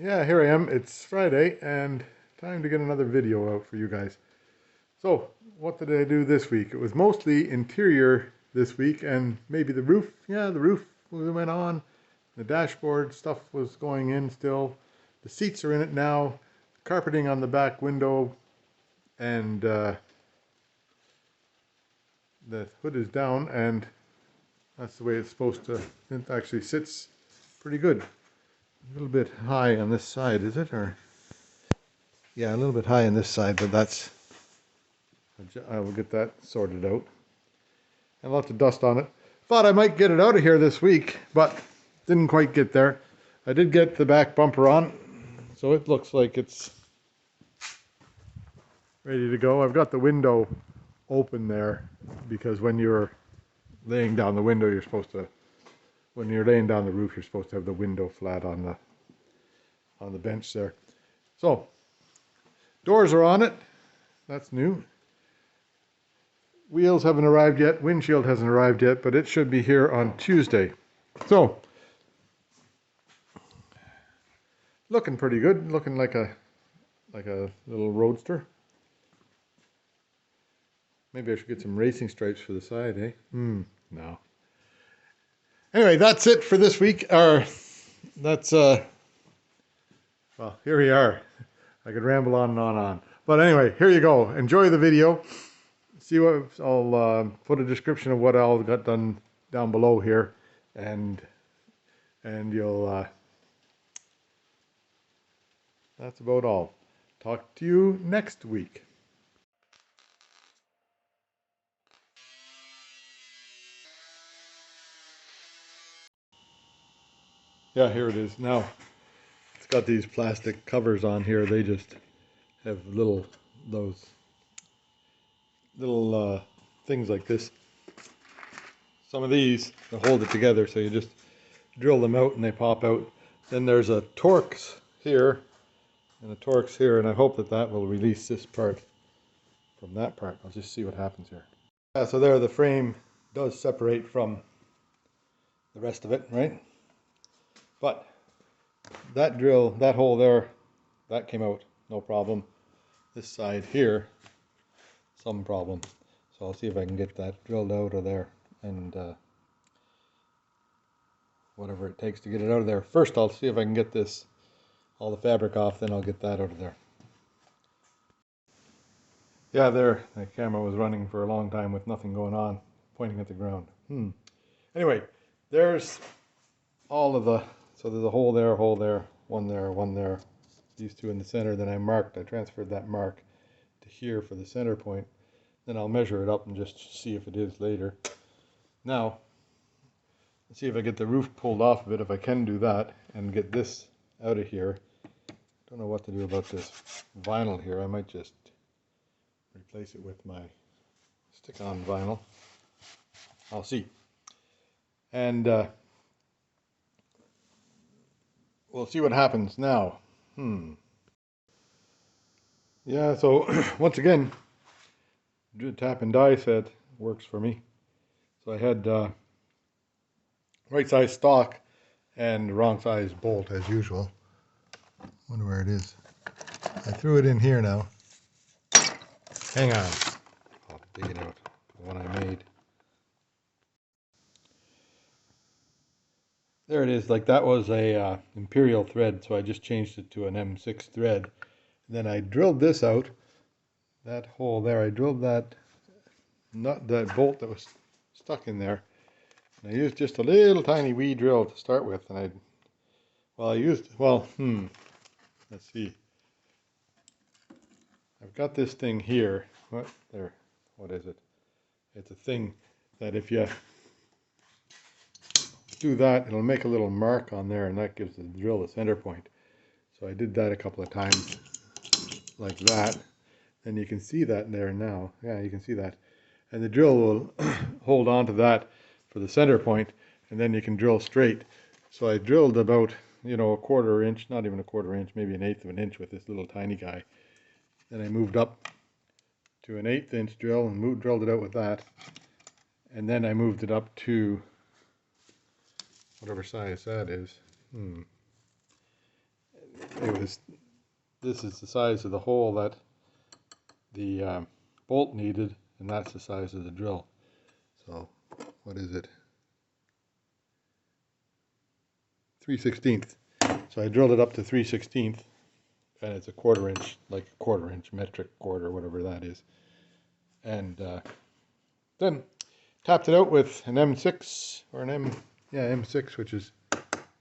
Yeah, here I am. It's Friday and time to get another video out for you guys. So, what did I do this week? It was mostly interior this week and maybe the roof. Yeah, the roof went on. The dashboard stuff was going in still. The seats are in it now. Carpeting on the back window and the hood is down and that's the way it's supposed to. It actually sits pretty good. A little bit high on this side, is it? Or yeah, a little bit high on this side, but I will get that sorted out. And lots of dust on it. Thought I might get it out of here this week, but didn't quite get there. I did get the back bumper on, so it looks like it's ready to go. I've got the window open there because when you're laying down the window, when you're laying down the roof, you're supposed to have the window flat on the bench there. So, doors are on it. That's new. Wheels haven't arrived yet. Windshield hasn't arrived yet, but it should be here on Tuesday. So, looking pretty good. Looking like a little roadster. Maybe I should get some racing stripes for the side, eh? No. Anyway, that's it for this week. Well, here we are. I could ramble on and on and on. But anyway, here you go. Enjoy the video. See what I'll put a description of what all got done down below here, and you'll. That's about all. Talk to you next week. Yeah, here it is. Now, it's got these plastic covers on here. They just have those little things like this. Some of these, they hold it together, so you just drill them out and they pop out. Then there's a Torx here and a Torx here, and I hope that will release this part from that part. I'll just see what happens here. Yeah, so there the frame does separate from the rest of it, right? But that hole there, that came out, no problem. This side here, some problem. So I'll see if I can get that drilled out of there and whatever it takes to get it out of there. First I'll see if I can get all the fabric off, then I'll get that out of there. Yeah, there, the camera was running for a long time with nothing going on, pointing at the ground. Anyway, there's all of so there's a hole there, one there, these two in the center. Then I transferred that mark to here for the center point. Then I'll measure it up and just see if it is later. Now, let's see if I get the roof pulled off of it, if I can do that, and get this out of here. Don't know what to do about this vinyl here. I might just replace it with my stick-on vinyl. I'll see. And we'll see what happens now. Yeah, so once again, tap and die set works for me. So I had right size stock and wrong size bolt as usual. Wonder where it is. I threw it in here now. Hang on. I'll dig it out. The one I made. There it is. Like that was a imperial thread, so I just changed it to an M6 thread. Then I drilled this out. That hole there, I drilled that bolt that was stuck in there. And I used just a little tiny wee drill to start with, and let's see. I've got this thing here. What is it? It's a thing that if you do that, it'll make a little mark on there, and that gives the drill a center point. So I did that a couple of times, like that. And you can see that there now. Yeah, you can see that. And the drill will hold on to that for the center point, and then you can drill straight. So I drilled about, a 1/4 inch, not even a 1/4 inch, maybe 1/8 of an inch with this little tiny guy. Then I moved up to an 1/8 inch drill and drilled it out with that. And then I moved it up to whatever size that is. this is the size of the hole that the bolt needed, and that's the size of the drill. So what is it? 3/16. So I drilled it up to 3/16, and it's a 1/4 inch, like a 1/4 inch metric cord or whatever that is. And then tapped it out with an M6 or an M6, which is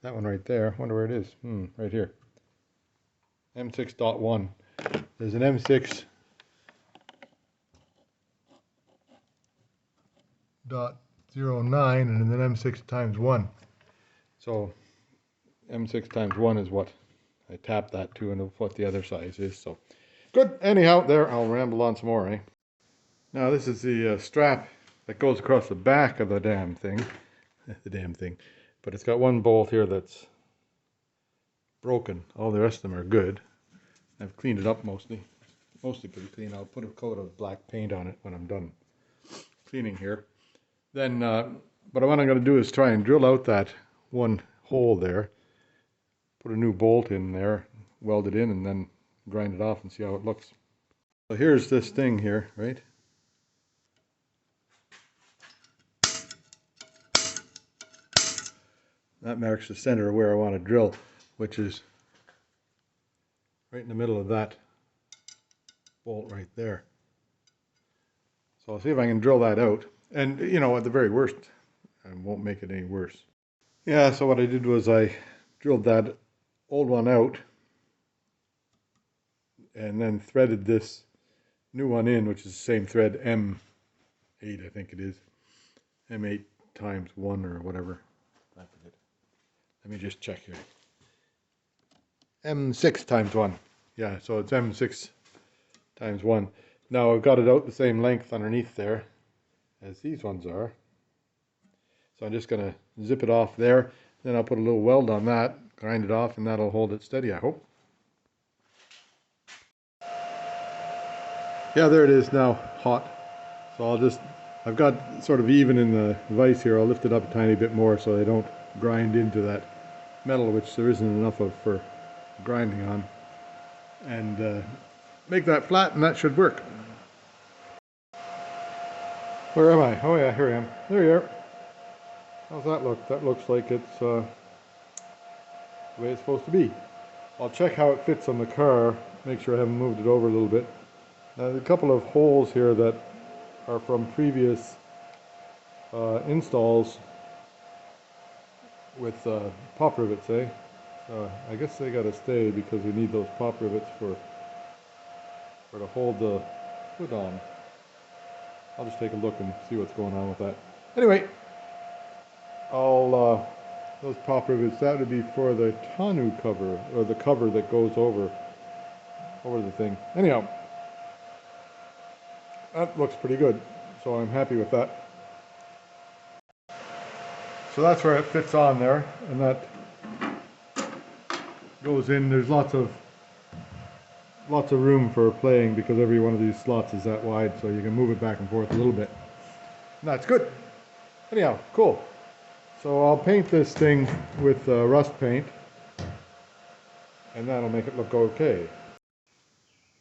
that one right there. Wonder where it is. Right here. M6.1. There's an M6.09 and an M6 times 1. So M6 times 1 is what I tapped that to, and what the other size is. So good. Anyhow, there, I'll ramble on some more, eh? Now this is the strap that goes across the back of the damn thing. But it's got one bolt here that's broken. All the rest of them are good. I've cleaned it up mostly pretty clean. I'll put a coat of black paint on it when I'm done cleaning here. Then but what I'm going to do is try and drill out that one hole there, put a new bolt in there, weld it in, and then grind it off and see how it looks. So here's this thing here, right? That marks the center of where I want to drill, which is right in the middle of that bolt right there. So I'll see if I can drill that out. And, you know, at the very worst, I won't make it any worse. Yeah, so what I did was I drilled that old one out and then threaded this new one in, which is the same thread, M8, I think it is. M8 times 1 or whatever. I forget. Let me just check here. M6 times 1. Yeah, so it's M6 times 1. Now I've got it out the same length underneath there as these ones are. So I'm just going to zip it off there. Then I'll put a little weld on that, grind it off, and that'll hold it steady, I hope. Yeah, there it is now, hot. So I've got sort of even in the vise here. I'll lift it up a tiny bit more so they don't grind into that metal, which there isn't enough of for grinding on. And make that flat, and that should work. Where am I? Oh yeah, here I am. There you are. How's that look? That looks like it's the way it's supposed to be. I'll check how it fits on the car, make sure I haven't moved it over a little bit. Now, there's a couple of holes here that are from previous installs with pop rivets, eh? I guess they gotta stay because we need those pop rivets for to hold the hood on. I'll just take a look and see what's going on with that. Anyway, those pop rivets, that would be for the tonneau cover, or the cover that goes over the thing. Anyhow, that looks pretty good, so I'm happy with that. So that's where it fits on there, and that goes in. There's lots of room for playing because every one of these slots is that wide, so you can move it back and forth a little bit. And that's good. Anyhow, cool. So I'll paint this thing with rust paint, and that'll make it look okay.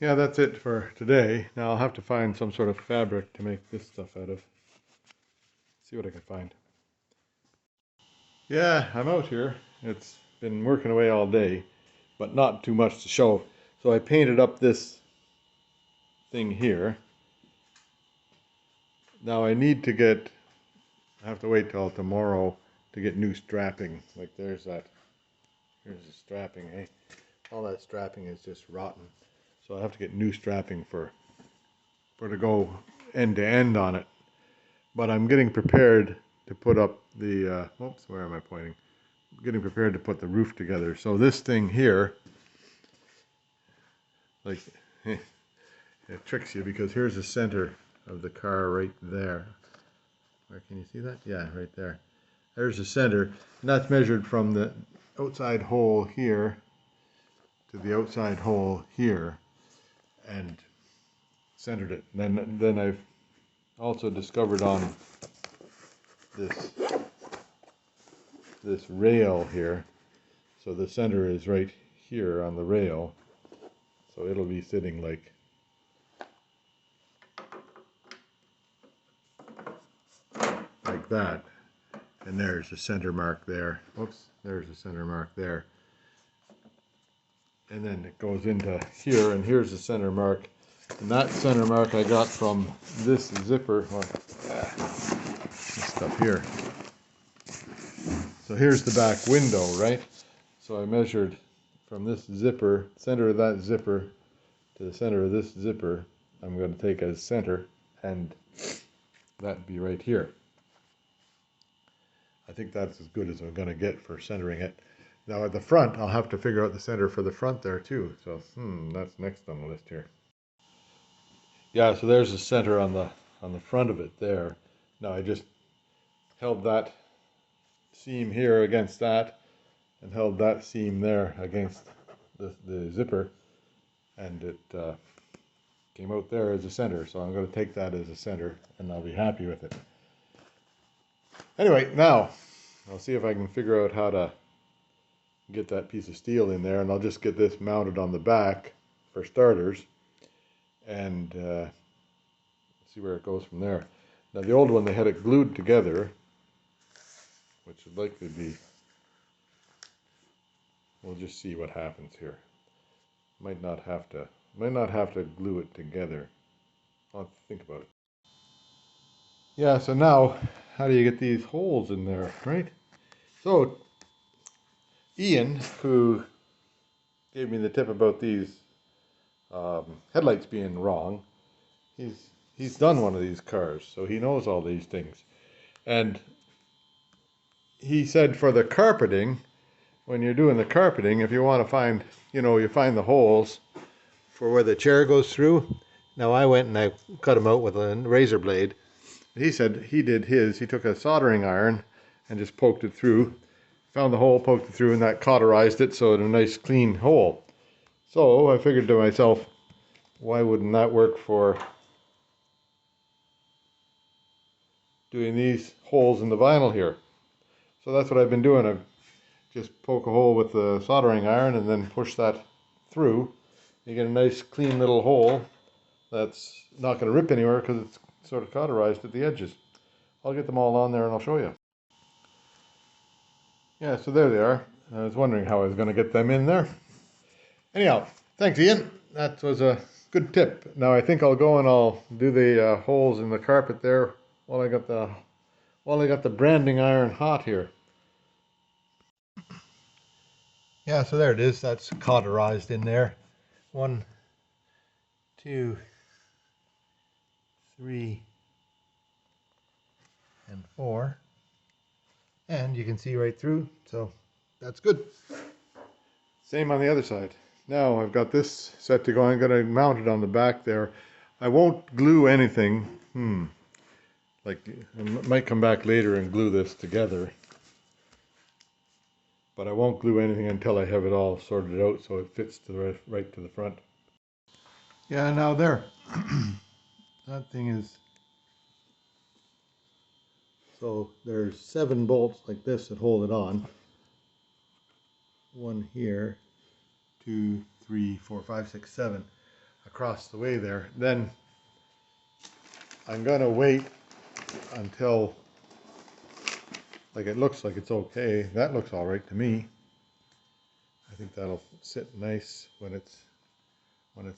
Yeah, that's it for today. Now I'll have to find some sort of fabric to make this stuff out of. See what I can find. Yeah, I'm out here. It's been working away all day, but not too much to show. So I painted up this thing here. Now I need to I have to wait till tomorrow to get new strapping. Like here's the strapping, eh? All that strapping is just rotten. So I have to get new strapping for to go end to end on it. But I'm getting prepared to put up the, oops, where am I pointing? Getting prepared to put the roof together. So this thing here, like, it tricks you because here's the center of the car right there. Where can you see that? Yeah, right there. There's the center, and that's measured from the outside hole here to the outside hole here, and centered it. And then I've also discovered on this rail here, so the center is right here on the rail. So it'll be sitting like that. And there's the center mark there. Oops, there's the center mark there. And then it goes into here, and here's the center mark. And that center mark I got from this zipper, this stuff here. So here's the back window, right? So I measured from this zipper, center of that zipper, to the center of this zipper. I'm going to take as center, and that'd be right here. I think that's as good as I'm going to get for centering it. Now at the front, I'll have to figure out the center for the front there too. So that's next on the list here. Yeah, so there's the center on the front of it there. Now I just held that seam here against that, and held that seam there against the zipper, and it came out there as a center. So I'm going to take that as a center, and I'll be happy with it. Anyway, now I'll see if I can figure out how to get that piece of steel in there, and I'll just get this mounted on the back for starters, and see where it goes from there. Now the old one, they had it glued together, which would likely be, we'll just see what happens here. Might not have to glue it together. I'll have to think about it. Yeah, so now how do you get these holes in there, right? So Ian, who gave me the tip about these headlights being wrong, he's done one of these cars, so he knows all these things. And he said for the carpeting, when you're doing the carpeting, if you want to find, you find the holes for where the chair goes through. Now I went and I cut them out with a razor blade. He said he did his. He took a soldering iron and just poked it through, found the hole, poked it through, and that cauterized it so it had a nice clean hole. So I figured to myself, why wouldn't that work for doing these holes in the vinyl here? So that's what I've been doing. I've just poke a hole with the soldering iron and then push that through. You get a nice clean little hole that's not going to rip anywhere because it's sort of cauterized at the edges. I'll get them all on there and I'll show you. Yeah, so there they are. I was wondering how I was going to get them in there. Anyhow, thanks Ian. That was a good tip. Now I think I'll go and I'll do the holes in the carpet there while I got the branding iron hot here. Yeah, so there it is. That's cauterized in there. 1, 2, 3, and 4. And you can see right through, so that's good. Same on the other side. Now I've got this set to go. I'm going to mount it on the back there. I won't glue anything. Like, I might come back later and glue this together. But I won't glue anything until I have it all sorted out so it fits to the right to the front. Yeah, now there. That thing is, so there's 7 bolts like this that hold it on. 1 here, 2, 3, 4, 5, 6, 7 across the way there. Then I'm gonna wait until, like, it looks like it's okay. That looks all right to me. I think that'll sit nice when it's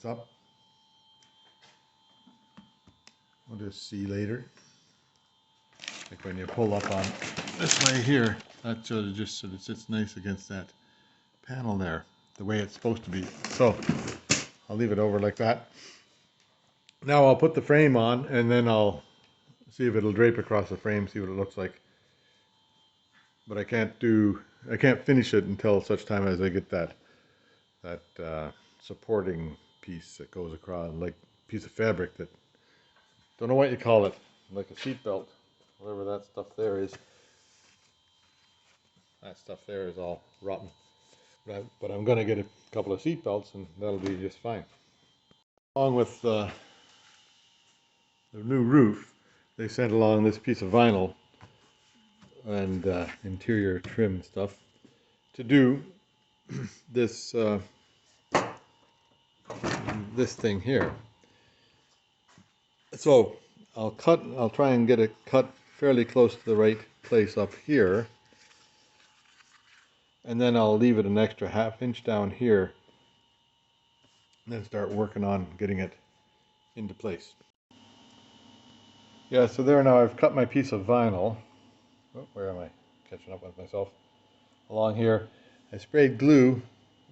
up. We'll just see later. Like when you pull up on this way here, that sort of just so it sits nice against that panel there, the way it's supposed to be. So I'll leave it over like that. Now I'll put the frame on and then I'll see if it'll drape across the frame, see what it looks like. But I can't finish it until such time as I get that supporting piece that goes across, like piece of fabric that, don't know what you call it, like a seat belt, whatever that stuff there is. That stuff there is all rotten. But I'm going to get a couple of seat belts and that'll be just fine. Along with the new roof, they sent along this piece of vinyl and interior trim stuff to do this this thing here. So I'll try and get it cut fairly close to the right place up here, and then I'll leave it an extra ½ inch down here, and then start working on getting it into place. Yeah, so there now I've cut my piece of vinyl. Oh, where am I? Catching up with myself. Along here, I sprayed glue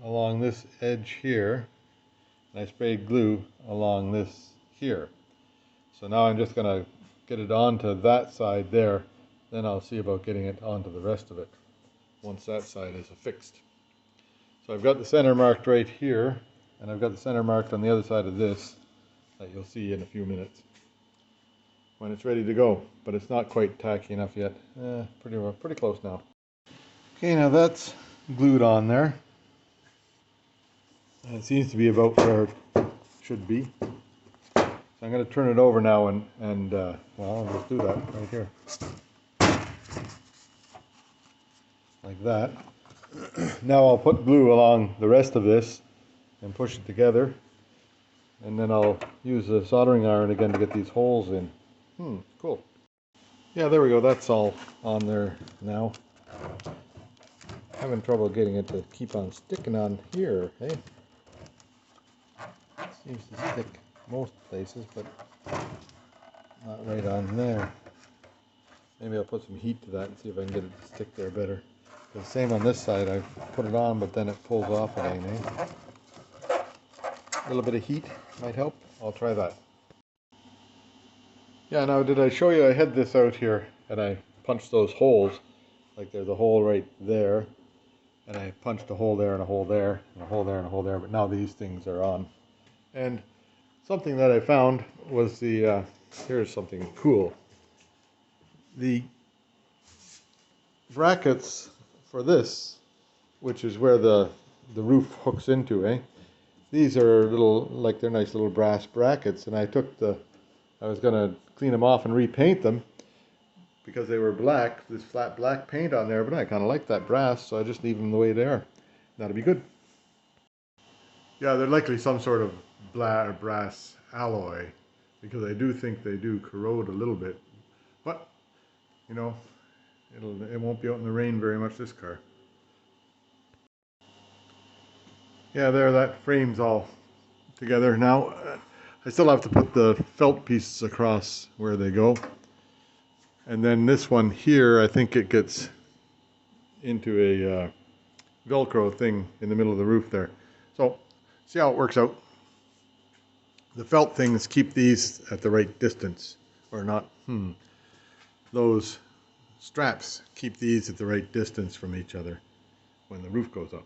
along this edge here, and I sprayed glue along this here. So now I'm just going to get it onto that side there, then I'll see about getting it onto the rest of it once that side is affixed. So I've got the center marked right here, and I've got the center marked on the other side of this that you'll see in a few minutes when it's ready to go, but it's not quite tacky enough yet. Pretty close now. Okay, now that's glued on there, and it seems to be about where it should be. So I'm going to turn it over now and well, I'll just do that right here, like that. Now I'll put glue along the rest of this and push it together, and then I'll use a soldering iron again to get these holes in. Cool. Yeah, there we go. That's all on there now. Having trouble getting it to keep on sticking on here, eh? Seems to stick most places, but not right on there. Maybe I'll put some heat to that and see if I can get it to stick there better. The same on this side, I've put it on, but then it pulls off again, eh? A little bit of heat might help. I'll try that. Yeah, now did I show you I had this out here and I punched those holes? Like there's a hole right there, and I punched a hole there and a hole there and a hole there and a hole there, but now these things are on. And something that I found was here's something cool. The brackets for this, which is where the roof hooks into, eh? These are they're nice little brass brackets, and I was gonna clean them off and repaint them because they were black, this flat black paint on there, but I kind of like that brass, so I just leave them the way they are. That'll be good. Yeah, they're likely some sort of brass alloy, because I do think they do corrode a little bit, but you know, it won't be out in the rain very much, this car. Yeah, there, that frame's all together now. I still have to put the felt pieces across where they go. And then this one here, I think it gets into a Velcro thing in the middle of the roof there. So, see how it works out. The felt things keep these at the right distance, or not. Those straps keep these at the right distance from each other when the roof goes up.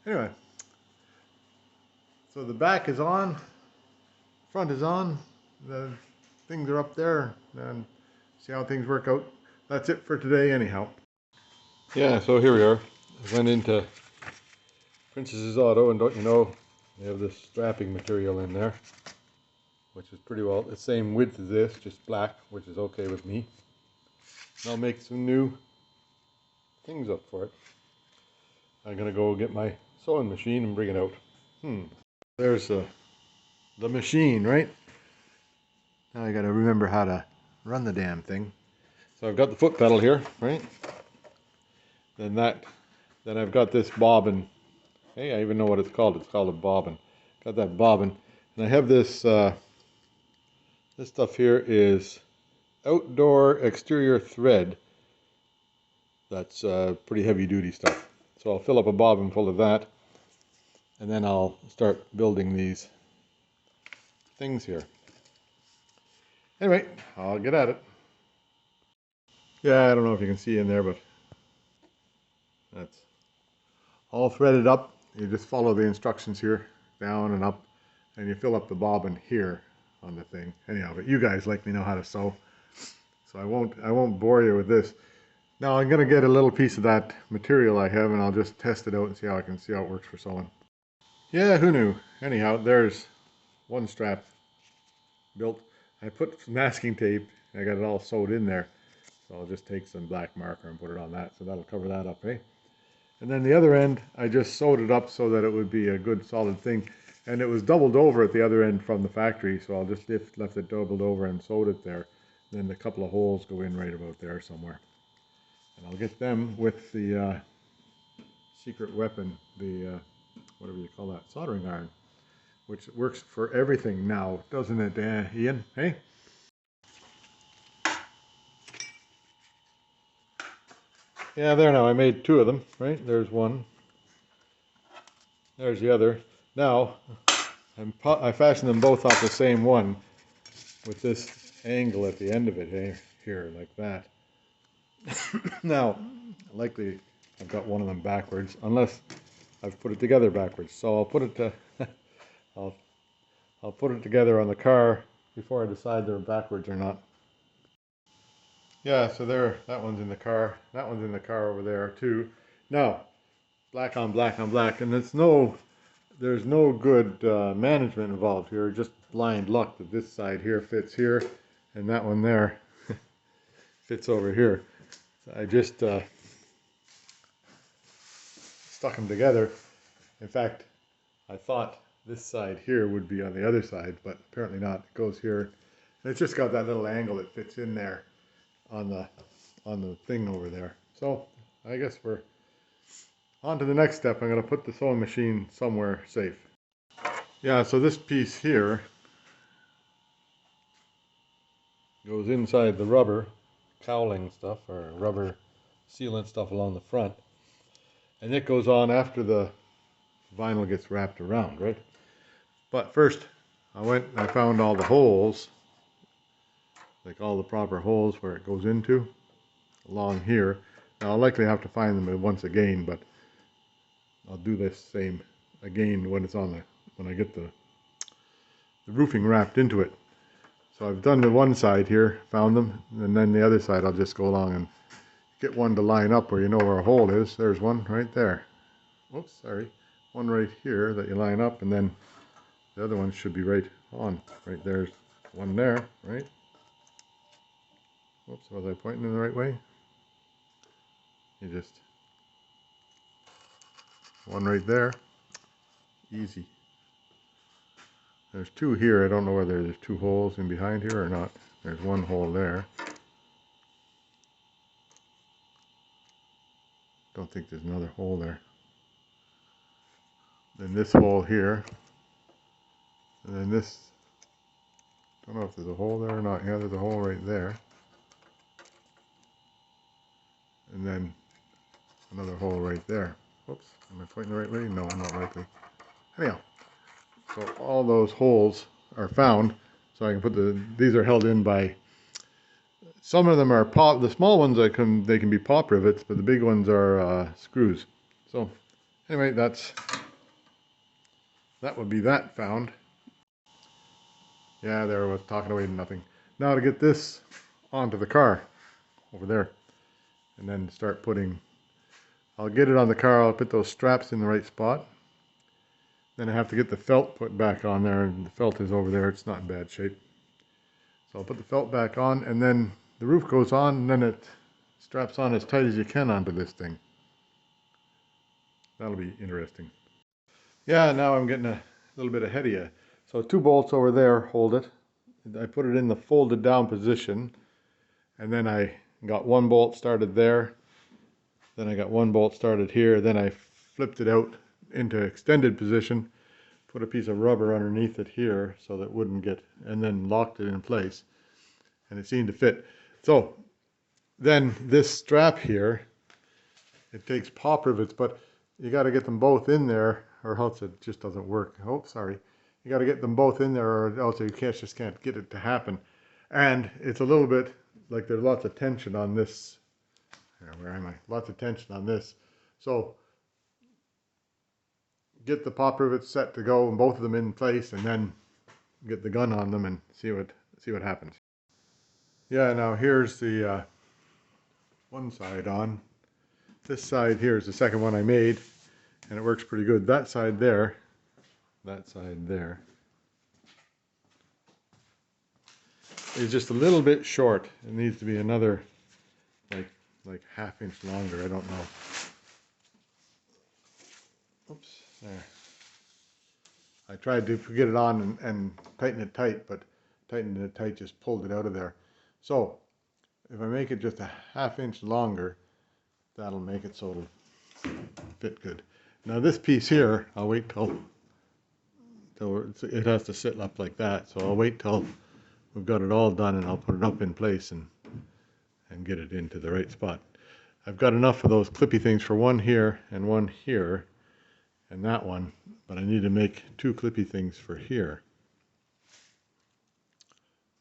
Anyway, so the back is on, front is on, the things are up there, and see how things work out. That's it for today anyhow. Yeah, so here we are. I went into Princess's Auto, and don't you know, they have this strapping material in there, which is pretty well the same width as this, just black, which is okay with me. And I'll make some new things up for it. I'm gonna go get my sewing machine and bring it out. There's the machine, right? Now I gotta remember how to run the damn thing. So I've got the foot pedal here, right? Then I've got this bobbin. Hey, I even know what it's called. It's called a bobbin. Got that bobbin, and I have this. This stuff here is outdoor exterior thread. That's pretty heavy duty stuff. So I'll fill up a bobbin full of that, and then I'll start building these things here. Anyway, I'll get at it. Yeah, I don't know if you can see in there, but that's all threaded up. You just follow the instructions here, down and up, and you fill up the bobbin here on the thing. Anyhow, but you guys like me know how to sew, so I won't bore you with this. Now I'm gonna get a little piece of that material I have, and I'll just test it out and see how it works for sewing. Yeah, who knew? Anyhow, there's one strap built. I put some masking tape. I got it all sewed in there. So I'll just take some black marker and put it on that, so that'll cover that up, eh? And then the other end, I just sewed it up so that it would be a good solid thing. And it was doubled over at the other end from the factory, so I'll just left it doubled over and sewed it there. Then a couple of holes go in right about there somewhere. And I'll get them with the secret weapon, the whatever you call that, soldering iron, which works for everything now, doesn't it, Ian? Hey? Yeah, there now, I made two of them, right? There's one. There's the other. Now, I fashioned them both off the same one with this angle at the end of it here, like that. Now, likely I've got one of them backwards, unless I've put it together backwards. So I'll put it to, I'll put it together on the car before I decide they're backwards or not. Yeah, so there, that one's in the car. That one's in the car over there too. Now, black on black on black, and there's no good management involved here. Just blind luck that this side here fits here, and that one there fits over here. So I just stuck them together. In fact, I thought this side here would be on the other side, but apparently not. It goes here, and it's just got that little angle that fits in there on the thing over there. So I guess we're on to the next step. I'm going to put the sewing machine somewhere safe. Yeah, so this piece here goes inside the rubber cowling stuff, or rubber sealant stuff along the front, and it goes on after the vinyl gets wrapped around, right? But first I went and I found all the holes, like all the proper holes where it goes into along here. Now I'll likely have to find them once again, but I'll do this same again when it's on when I get the roofing wrapped into it. So I've done the one side here, found them, and then the other side I'll just go along and get one to line up where you know where a hole is. There's one right there. Oops, sorry. One right here that you line up, and then the other one should be right on. Right there's one there, right? Oops, was I pointing in the right way? You just, one right there. Easy. There's two here. I don't know whether there's two holes in behind here or not. There's one hole there. Don't think there's another hole there. Then this hole here. And then this, don't know if there's a hole there or not. Yeah, there's a hole right there. And then another hole right there. Whoops, am I pointing the right way? No, I'm not likely. Anyhow, so all those holes are found. So I can put these are held in by, some of them are the small ones they can be pop rivets, but the big ones are screws. So anyway, that would be that found. Yeah, there I was talking away to nothing. Now to get this onto the car over there, and then start putting, I'll get it on the car, I'll put those straps in the right spot. Then I have to get the felt put back on there, and the felt is over there, it's not in bad shape. So I'll put the felt back on, and then the roof goes on, and then it straps on as tight as you can onto this thing. That'll be interesting. Yeah, now I'm getting a little bit ahead of you. So two bolts over there hold it. I put it in the folded down position, and then I got one bolt started there. Then I got one bolt started here. Then I flipped it out into extended position, put a piece of rubber underneath it here so that it wouldn't get, and then locked it in place. And it seemed to fit. So then this strap here, it takes pop rivets, but you got to get them both in there, or else it just doesn't work. Oh, sorry. You got to get them both in there, or else you just can't get it to happen. And it's a little bit like there's lots of tension on this. Where am I? Lots of tension on this. So get the pop rivets set to go, and both of them in place, and then get the gun on them and see what happens. Yeah, now here's the one side on. This side here is the second one I made, and it works pretty good. That side there is just a little bit short. It needs to be another like ½ inch longer. I don't know. Oops, there. I tried to get it on and tighten it tight, but tightening it tight just pulled it out of there. So if I make it just a ½ inch longer, that'll make it so it'll fit good. Now this piece here, I'll wait till it has to sit up like that. So I'll wait till we've got it all done and I'll put it up in place and get it into the right spot. I've got enough of those clippy things for one here and one here and that one, but I need to make 2 clippy things for here.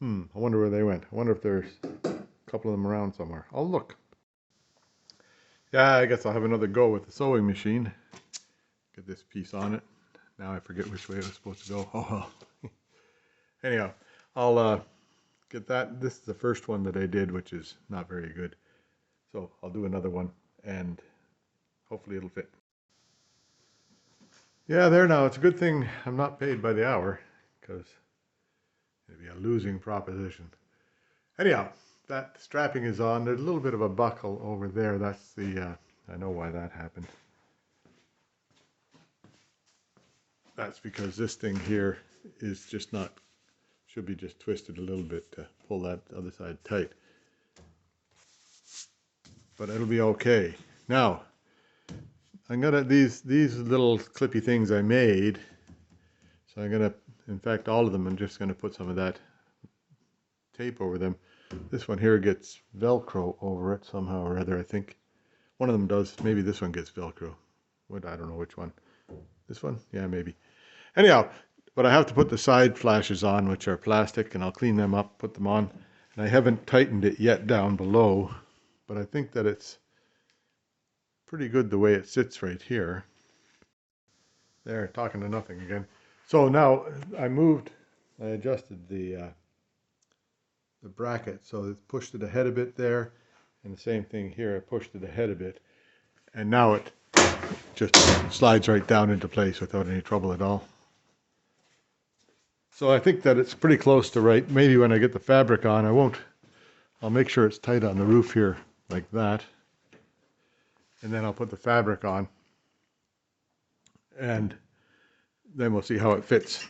I wonder where they went. I wonder if there's a couple of them around somewhere. I'll look. Yeah, I guess I'll have another go with the sewing machine. Get this piece on it. Now I forget which way it was supposed to go. Oh well. Anyhow, I'll get that. This is the first one that I did, which is not very good. So I'll do another one and hopefully it'll fit. Yeah, there now. It's a good thing I'm not paid by the hour because it'd be a losing proposition. Anyhow, that strapping is on. There's a little bit of a buckle over there. That's the, I know why that happened. That's because this thing here is just not, should be just twisted a little bit to pull that other side tight. But it'll be okay. Now, I'm gonna, these little clippy things I made, so I'm gonna, in fact all of them, I'm just gonna put some of that tape over them. This one here gets Velcro over it somehow or other, I think. One of them does. Maybe this one gets Velcro. What, I don't know which one. This one? Yeah, maybe. Anyhow, but I have to put the side flashes on, which are plastic, and I'll clean them up, put them on. And I haven't tightened it yet down below, but I think that it's pretty good the way it sits right here. There, talking to nothing again. So now I adjusted the bracket, so it pushed it ahead a bit there, and the same thing here, I pushed it ahead a bit, and now it just slides right down into place without any trouble at all. So I think that it's pretty close to right. Maybe when I get the fabric on, I'll make sure it's tight on the roof here like that, and then I'll put the fabric on, and then we'll see how it fits,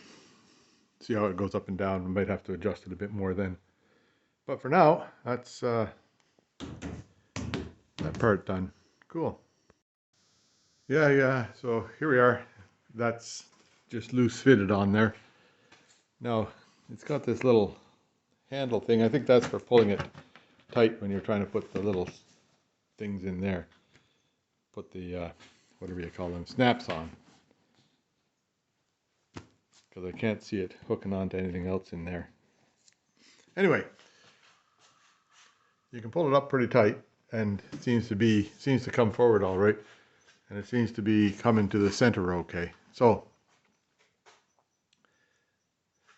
see how it goes up and down. We might have to adjust it a bit more then. But for now, that's that part done. Cool. Yeah, so here we are. That's just loose fitted on there. Now, it's got this little handle thing. I think that's for pulling it tight when you're trying to put the little things in there. Put the, whatever you call them, snaps on. Because I can't see it hooking onto anything else in there. Anyway, you can pull it up pretty tight, and it seems to come forward all right, and it seems to be coming to the center okay. So,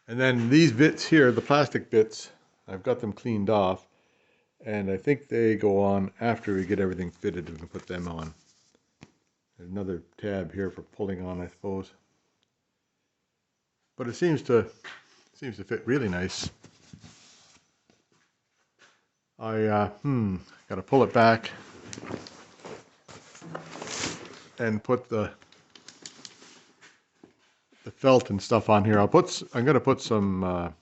and then these bits here, the plastic bits, I've got them cleaned off, and I think they go on after we get everything fitted and put them on. There's another tab here for pulling on, I suppose. But it seems to fit really nice. I got to pull it back and put the felt and stuff on here. I'm going to put some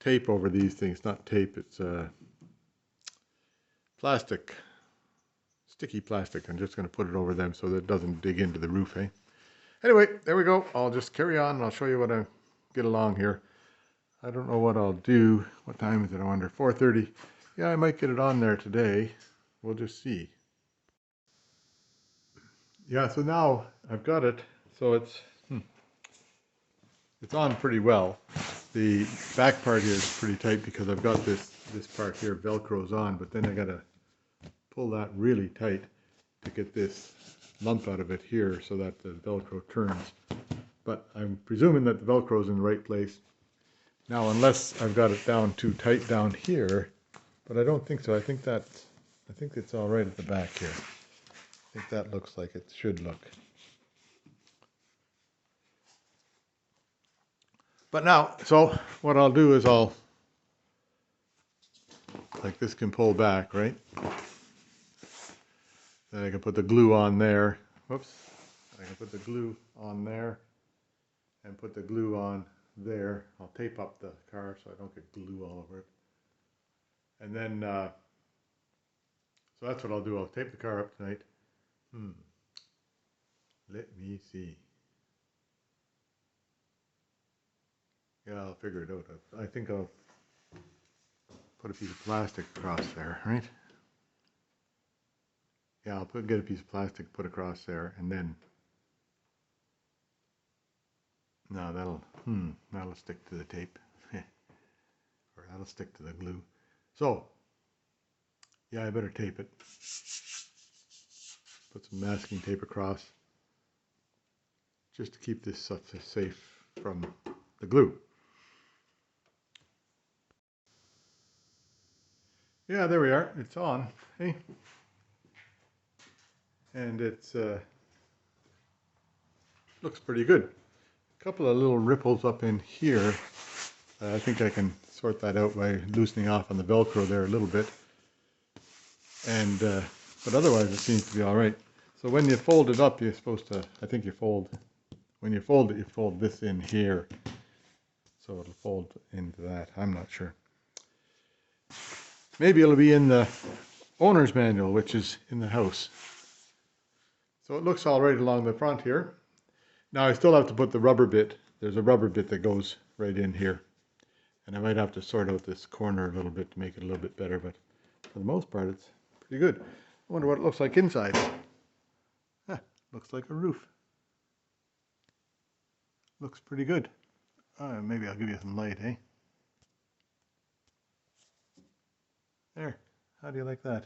tape over these things. Not tape, it's plastic, sticky plastic. I'm just going to put it over them so that it doesn't dig into the roof, eh? Anyway, there we go. I'll just carry on and I'll show you what I get along here. I don't know what I'll do. What time is it? I wonder. 4:30. Yeah, I might get it on there today. We'll just see. Yeah, so now I've got it. So it's on pretty well. The back part here is pretty tight because I've got this part here Velcro's on, but then I got to pull that really tight to get this lump out of it here so that the Velcro turns. But I'm presuming that the Velcro's in the right place. Now, unless I've got it down too tight down here, but I don't think so. I think it's all right at the back here. I think that looks like it should look. But now, so what I'll do is I'll like this can pull back, right? Then I can put the glue on there. Whoops. I can put the glue on there and put the glue on there. I'll tape up the car so I don't get glue all over it. And then, so that's what I'll do. I'll tape the car up tonight. Let me see. Yeah, I'll figure it out. I think I'll put a piece of plastic across there, right? Yeah, I'll get a piece of plastic, put across there, and then, no, that'll stick to the tape, or that'll stick to the glue. So, yeah, I better tape it. Put some masking tape across, just to keep this stuff safe from the glue. Yeah, there we are. It's on. Hey, and it's looks pretty good. A couple of little ripples up in here. I think I can sort that out by loosening off on the Velcro there a little bit. And but otherwise it seems to be all right. So when you fold it up, you're supposed to, I think you fold, when you fold it, you fold this in here. So it'll fold into that. I'm not sure. Maybe it'll be in the owner's manual, which is in the house. So it looks all right along the front here. Now I still have to put the rubber bit. There's a rubber bit that goes right in here. And I might have to sort out this corner a little bit to make it a little bit better, but for the most part it's pretty good. I wonder what it looks like inside. Looks like a roof. Looks pretty good. Maybe I'll give you some light, eh? There. How do you like that?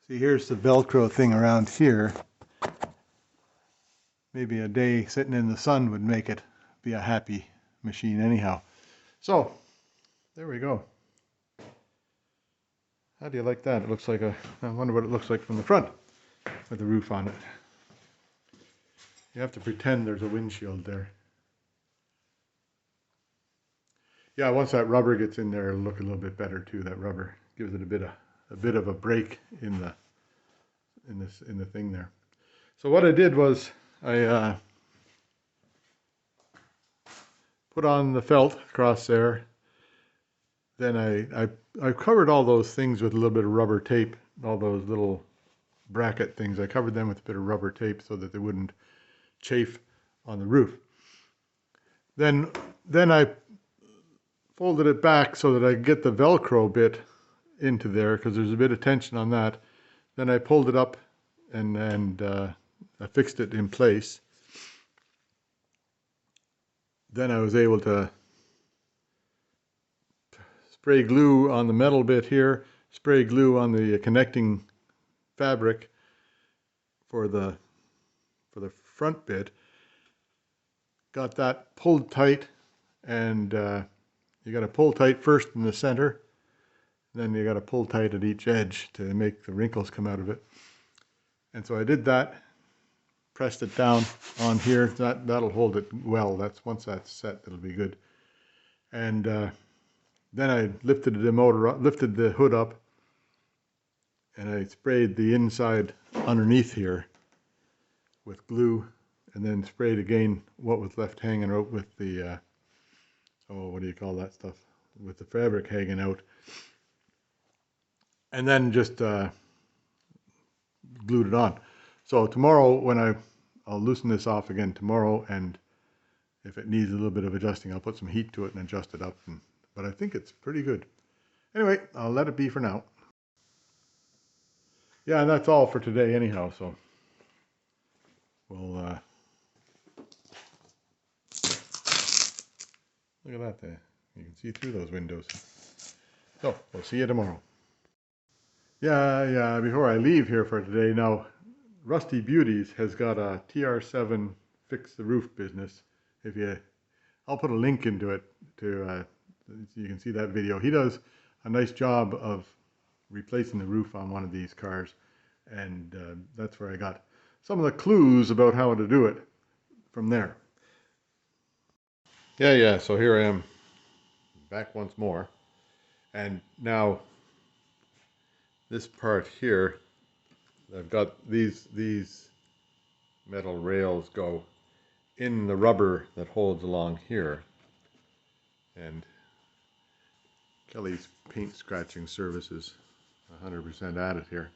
See, here's the Velcro thing around here. Maybe a day sitting in the sun would make it be a happy machine anyhow. So, there we go. How do you like that? It looks like I wonder what it looks like from the front with the roof on it. You have to pretend there's a windshield there. Yeah, once that rubber gets in there, it'll look a little bit better too. That rubber gives it a bit of a break in the thing there. So what I did was I put on the felt across there. Then I covered all those things with a little bit of rubber tape, all those little bracket things. I covered them with a bit of rubber tape so that they wouldn't chafe on the roof. Then I folded it back so that I could get the Velcro bit into there because there's a bit of tension on that. Then I pulled it up and I fixed it in place. Then I was able to spray glue on the metal bit here, spray glue on the connecting fabric for the front bit. Got that pulled tight, and you got to pull tight first in the center, then you got to pull tight at each edge to make the wrinkles come out of it. And so I did that, pressed it down on here. That'll hold it well. Once that's set, it'll be good. And then I lifted the motor up, lifted the hood up, and I sprayed the inside underneath here with glue, and then sprayed again what was left hanging out with the what do you call that stuff, with the fabric hanging out, and then just glued it on. So tomorrow when I'll loosen this off again tomorrow, and if it needs a little bit of adjusting, I'll put some heat to it and adjust it up, but I think it's pretty good. Anyway, I'll let it be for now. Yeah, and that's all for today anyhow, so we'll look at that there. You can see through those windows. So, we'll see you tomorrow. Yeah, before I leave here for today, now, Rusty Beauties has got a TR7 fix the roof business. I'll put a link into it so you can see that video. He does a nice job of replacing the roof on one of these cars, and that's where I got some of the clues about how to do it from there. Yeah, so here I am back once more. And now this part here, I've got these metal rails go in the rubber that holds along here. And Kelly's paint scratching service is 100% at it here.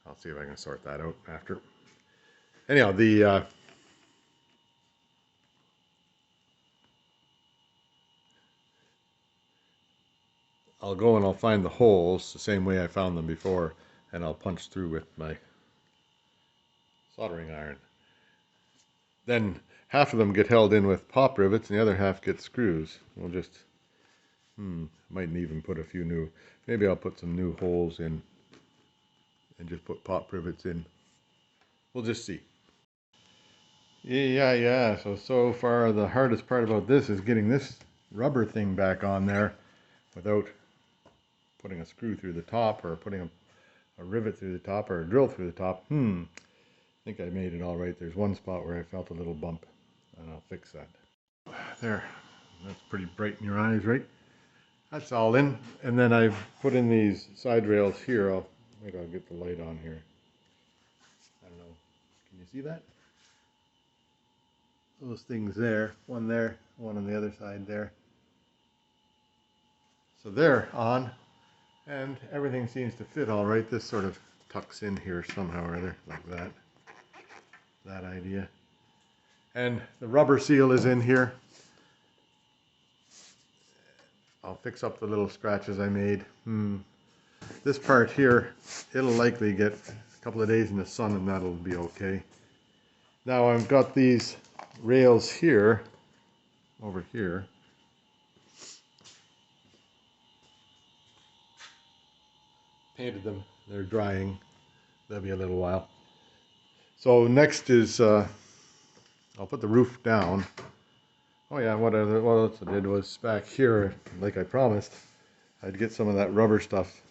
I'll see if I can sort that out after. Anyhow, I'll go and I'll find the holes the same way I found them before, and I'll punch through with my soldering iron. Then half of them get held in with pop rivets and the other half get screws. We'll just, mightn't even put a few new, maybe I'll put some new holes in and just put pop rivets in. We'll just see. Yeah. So far the hardest part about this is getting this rubber thing back on there without putting a screw through the top or putting a rivet through the top or a drill through the top. I think I made it all right. There's one spot where I felt a little bump, and I'll fix that. There, that's pretty bright in your eyes, right? That's all in. And then I've put in these side rails here. Maybe I'll get the light on here. I don't know. Can you see that? Those things there, one on the other side there. So they're on, and everything seems to fit all right. This sort of tucks in here somehow or other, like that. That idea. And the rubber seal is in here. I'll fix up the little scratches I made. This part here, it'll likely get a couple of days in the sun and that'll be okay. Now I've got these rails here, over here. Painted them, they're drying. That'll be a little while. So next is, I'll put the roof down. Oh yeah, what else I did was back here, like I promised, I'd get some of that rubber stuff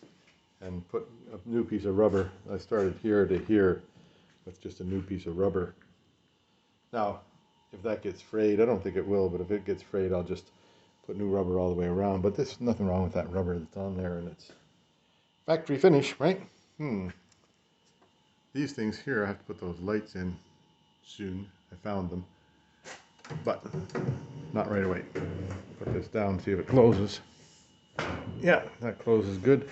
and put a new piece of rubber. I started here to here with just a new piece of rubber. Now, if that gets frayed, I don't think it will, but if it gets frayed, I'll just put new rubber all the way around. But there's nothing wrong with that rubber that's on there, and it's factory finish, right? These things here, I have to put those lights in soon. I found them, but not right away. Put this down, see if it closes. Yeah, that closes good.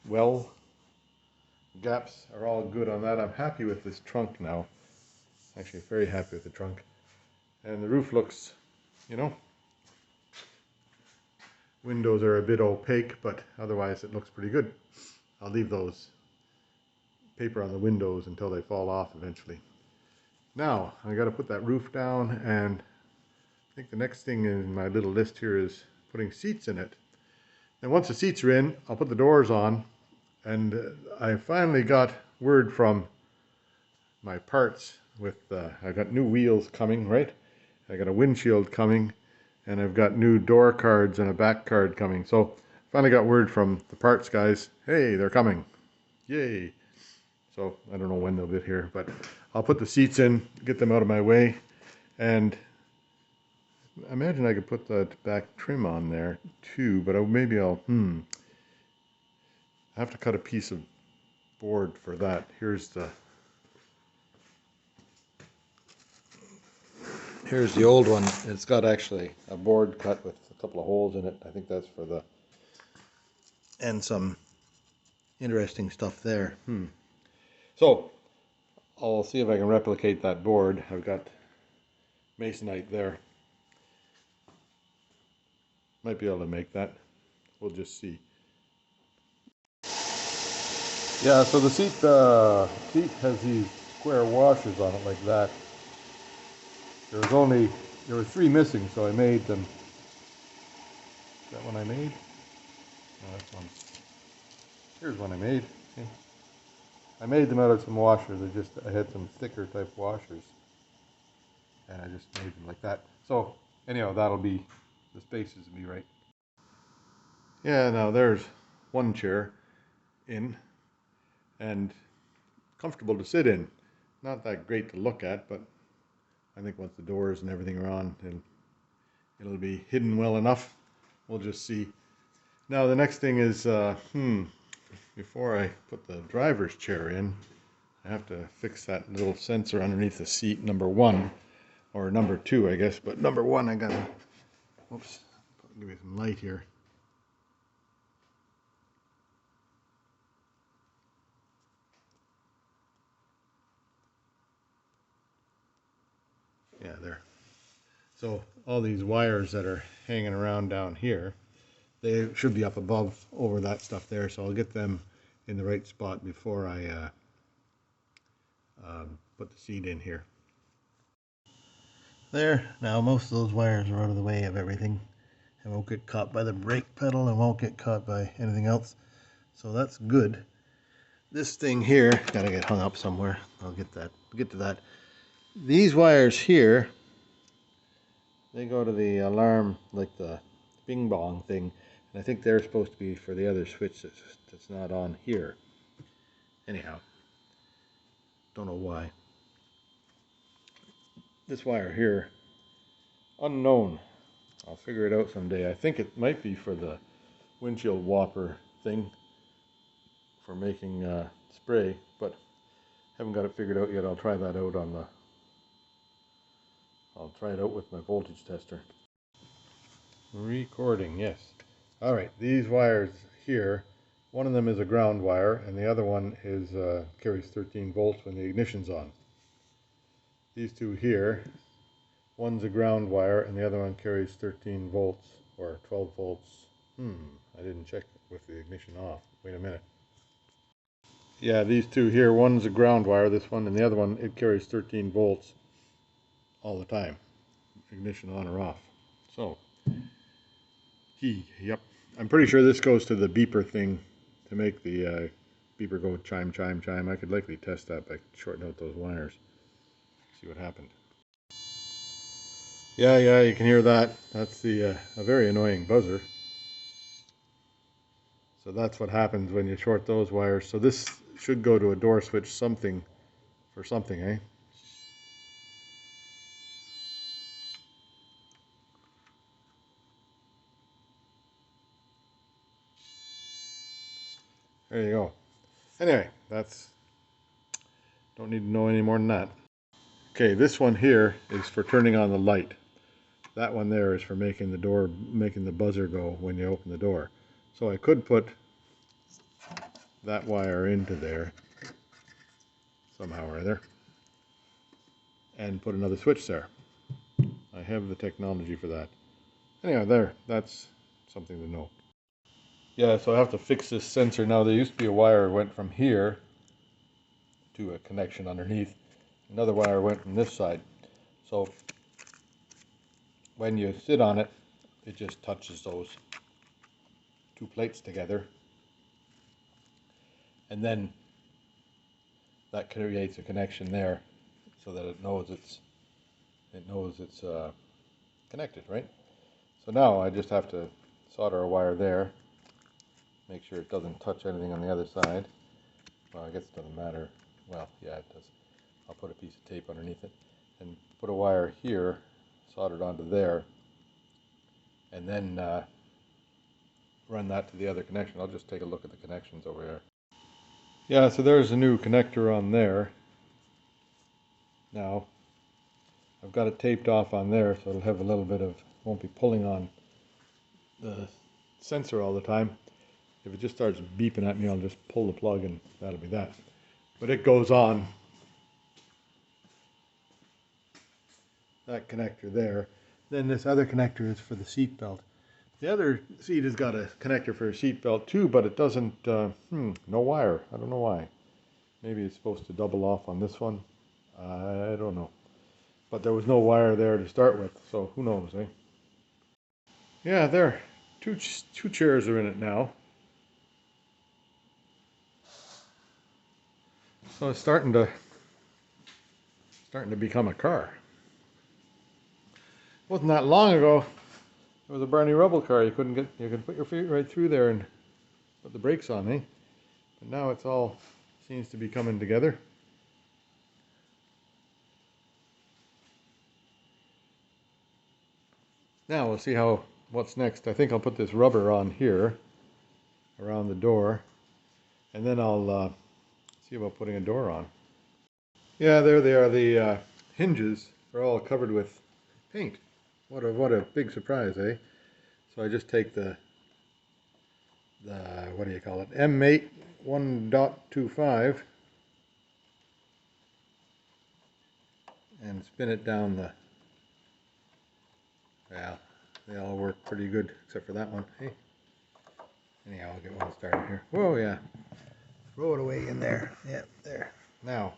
Well, gaps are all good on that. I'm happy with this trunk now. Actually, very happy with the trunk. And the roof looks, windows are a bit opaque, but otherwise it looks pretty good. I'll leave those paper on the windows until they fall off eventually. Now, I got to put that roof down, and I think the next thing in my little list here is putting seats in it. And once the seats are in, I'll put the doors on, and I finally got word from my parts with, I got new wheels coming, right? I got a windshield coming, and I've got new door cards and a back card coming. So finally got word from the parts guys, hey, they're coming. Yay. So I don't know when they'll get here, but I'll put the seats in, get them out of my way, and I imagine I could put that back trim on there too, but maybe I'll, I have to cut a piece of board for that. Here's the old one. It's got actually a board cut with a couple of holes in it. I think that's for the, and some interesting stuff there. So I'll see if I can replicate that board. I've got masonite there. Might be able to make that. We'll just see. Yeah, so the seat has these square washers on it like that. There were 3 missing, so I made them. Is that one I made? No, that's one. Here's one I made. Okay. I made them out of some washers. I had some thicker type washers, and I just made them like that. So anyhow, that'll be, the spaces will be right. Yeah, now there's one chair in, and comfortable to sit in. Not that great to look at, but I think once the doors and everything are on, it'll be hidden well enough. we'll just see. Now the next thing is, before I put the driver's chair in, I have to fix that little sensor underneath the seat, number 1, or number 2, I guess, but number 1 I gotta, oops, give me some light here. Yeah, there. So all these wires that are hanging around down here, they should be up above over that stuff there, so I'll get them in the right spot before I put the seat in here. There, now most of those wires are out of the way of everything. It won't get caught by the brake pedal, and won't get caught by anything else. So that's good. This thing here, gotta get hung up somewhere. I'll get to that. These wires here, they go to the alarm, like the bing bong thing. And I think they're supposed to be for the other switch that's not on here. Anyhow, don't know why. This wire here, unknown. I'll figure it out someday. I think it might be for the windshield whopper thing for making spray, but haven't got it figured out yet. I'll try that out I'll try it out with my voltage tester. Recording, yes. Alright, these wires here, one of them is a ground wire and the other one is carries 13 volts when the ignition's on. These two here, one's a ground wire and the other one carries 13 volts or 12 volts. I didn't check with the ignition off. Wait a minute. Yeah, these two here, one's a ground wire, this one, and the other one, it carries 13 volts all the time. Ignition on or off. So, yep. I'm pretty sure this goes to the beeper thing to make the beeper go chime, chime, chime. I could likely test that by shorting out those wires. See what happened. Yeah, you can hear that. That's a very annoying buzzer. So that's what happens when you short those wires. So this should go to a door switch something for something, eh? There you go. Anyway, don't need to know any more than that. Okay, this one here is for turning on the light. That one there is for making the buzzer go when you open the door. So I could put that wire into there somehow or other and put another switch there. I have the technology for that. Anyhow, that's something to know. Yeah, so I have to fix this sensor. Now there used to be a wire that went from here to a connection underneath. Another wire went from this side. So when you sit on it, it just touches those two plates together. And then that creates a connection there so that it knows it's connected, right? So now I just have to solder a wire there, make sure it doesn't touch anything on the other side. Well, I guess it doesn't matter. Well, yeah, it does. I'll put a piece of tape underneath it and put a wire here soldered onto there, and then run that to the other connection. I'll just take a look at the connections over here. Yeah, so there's a new connector on there. Now I've got it taped off on there, so it'll have a little bit of, won't be pulling on the sensor all the time. If it just starts beeping at me, I'll just pull the plug and that'll be that. But it goes on that connector there. Then this other connector is for the seat belt. The other seat has got a connector for a seat belt too, but it doesn't, no wire. I don't know why. Maybe it's supposed to double off on this one. I don't know. But there was no wire there to start with, so who knows, eh? Yeah, there. Two chairs are in it now. So it's starting to become a car. Wasn't that long ago. It was a Barney Rubble car. You could put your feet right through there and put the brakes on, eh? But now it's all seems to be coming together. Now we'll see how what's next? I think I'll put this rubber on here around the door, and then I'll see about putting a door on. Yeah, there they are. The hinges are all covered with paint. What a big surprise, eh? So I just take the what do you call it? M8 1.25 and spin it down the. Well, they all work pretty good except for that one. Hey. Anyhow, I'll get one started here. Whoa, yeah. Throw it away in there. Yeah, there. Now,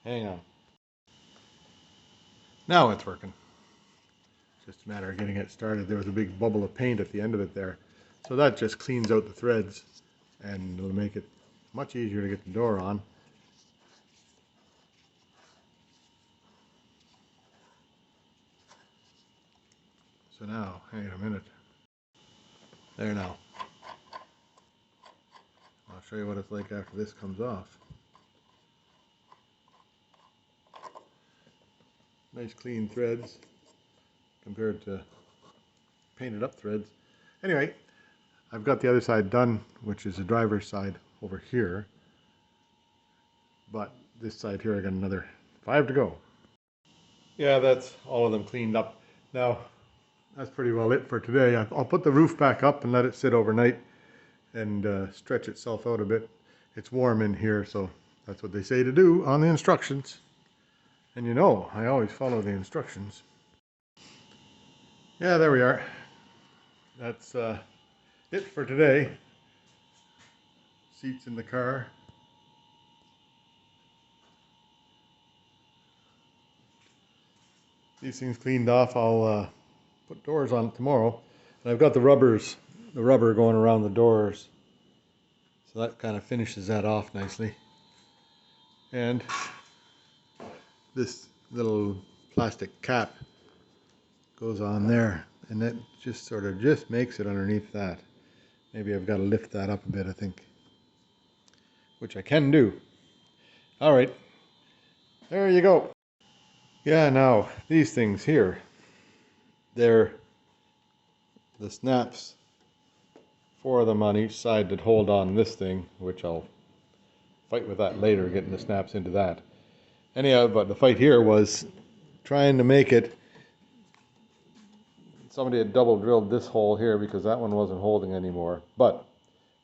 hang on. Now it's working. It's just a matter of getting it started. There was a big bubble of paint at the end of it there. So that just cleans out the threads and it'll make it much easier to get the door on. So now, hang on a minute. There now. I'll show you what it's like after this comes off. Nice clean threads compared to painted up threads. Anyway, I've got the other side done, which is the driver's side over here. But this side here, I got another 5 to go. Yeah, that's all of them cleaned up. Now, that's pretty well it for today. I'll put the roof back up and let it sit overnight and stretch itself out a bit. It's warm in here, so that's what they say to do on the instructions. And you know, I always follow the instructions. Yeah, there we are. That's it for today. Seats in the car. These things cleaned off. I'll put doors on it tomorrow. And I've got the rubber going around the doors. So that kind of finishes that off nicely. And this little plastic cap goes on there, and that just sort of just makes it underneath that. Maybe I've got to lift that up a bit, I think, which I can do. All right, there you go. Yeah, now these things here, they're the snaps, 4 of them on each side that hold on this thing, which I'll fight with that later, getting the snaps into that. Anyhow, but the fight here was trying to make it. Somebody had double drilled this hole here because that one wasn't holding anymore. But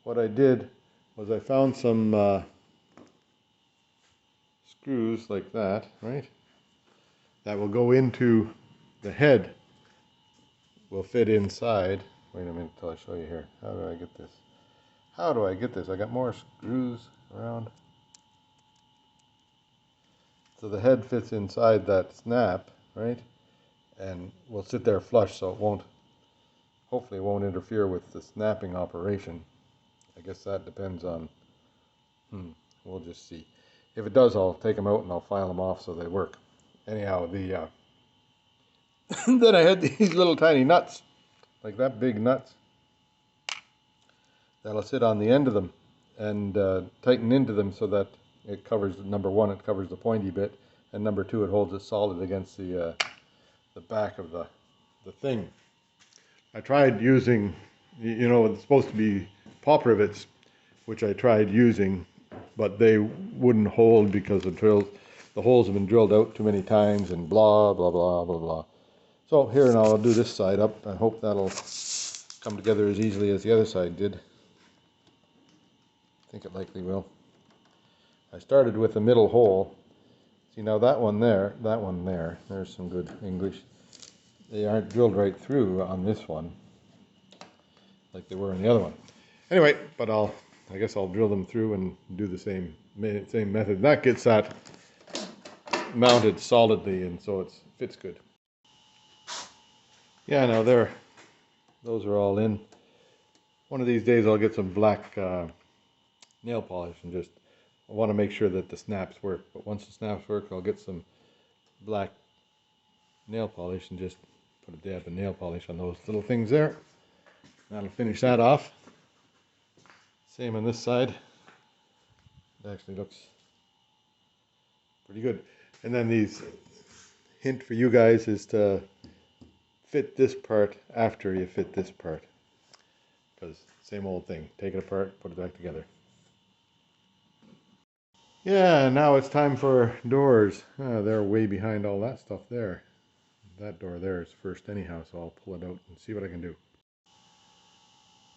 what I did was I found some screws like that, right? That will go into the head, will fit inside. Wait a minute till I show you here. How do I get this? How do I get this? I got more screws around. So the head fits inside that snap, right? And will sit there flush, so it won't, hopefully it won't interfere with the snapping operation. I guess that depends on, we'll just see. If it does, I'll take them out and I'll file them off so they work. Anyhow, the then I had these little tiny nuts, like that big nuts, that'll sit on the end of them and tighten into them so that it covers, number one, it covers the pointy bit, and number two, it holds it solid against the back of the thing. I tried using, you know, it's supposed to be paw rivets, which I tried using, but they wouldn't hold because the holes have been drilled out too many times and blah, blah, blah, blah, blah. So here now I'll do this side up. I hope that'll come together as easily as the other side did. I think it likely will. I started with the middle hole. See now that one there, there's some good English. They aren't drilled right through on this one, like they were in the other one. Anyway, but I guess I'll drill them through and do the same method. That gets that mounted solidly, and so it fits good. Yeah, now those are all in. One of these days I'll get some black nail polish and I want to make sure that the snaps work. But once the snaps work, I'll get some black nail polish and just put a dab of nail polish on those little things there. That'll finish that off. Same on this side. It actually looks pretty good. And then these, hint for you guys is to fit this part after you fit this part. Because same old thing, take it apart, put it back together. Yeah, now it's time for doors. They're way behind all that stuff there. That door there is first anyhow, so I'll pull it out and see what I can do.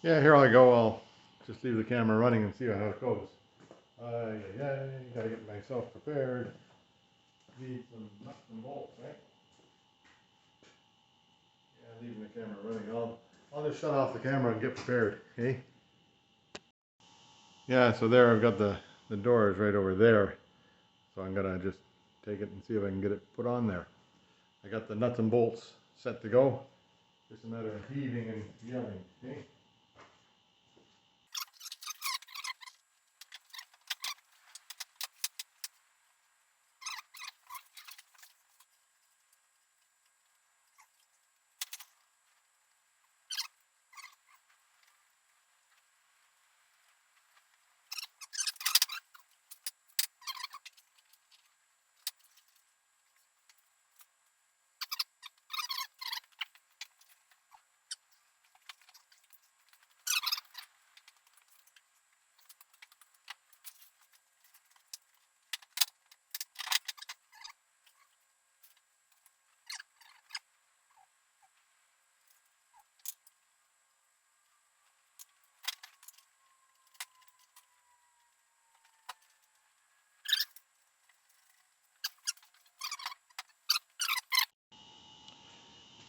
Yeah, here I go. I'll just leave the camera running and see how it goes. Gotta get myself prepared. Need some nuts and bolts, right? Yeah, leaving the camera running. I'll just shut off the camera and get prepared, okay? Yeah, so there I've got the doors right over there. So I'm gonna just take it and see if I can get it put on there. I got the nuts and bolts set to go. Just a matter of heaving and yelling, okay?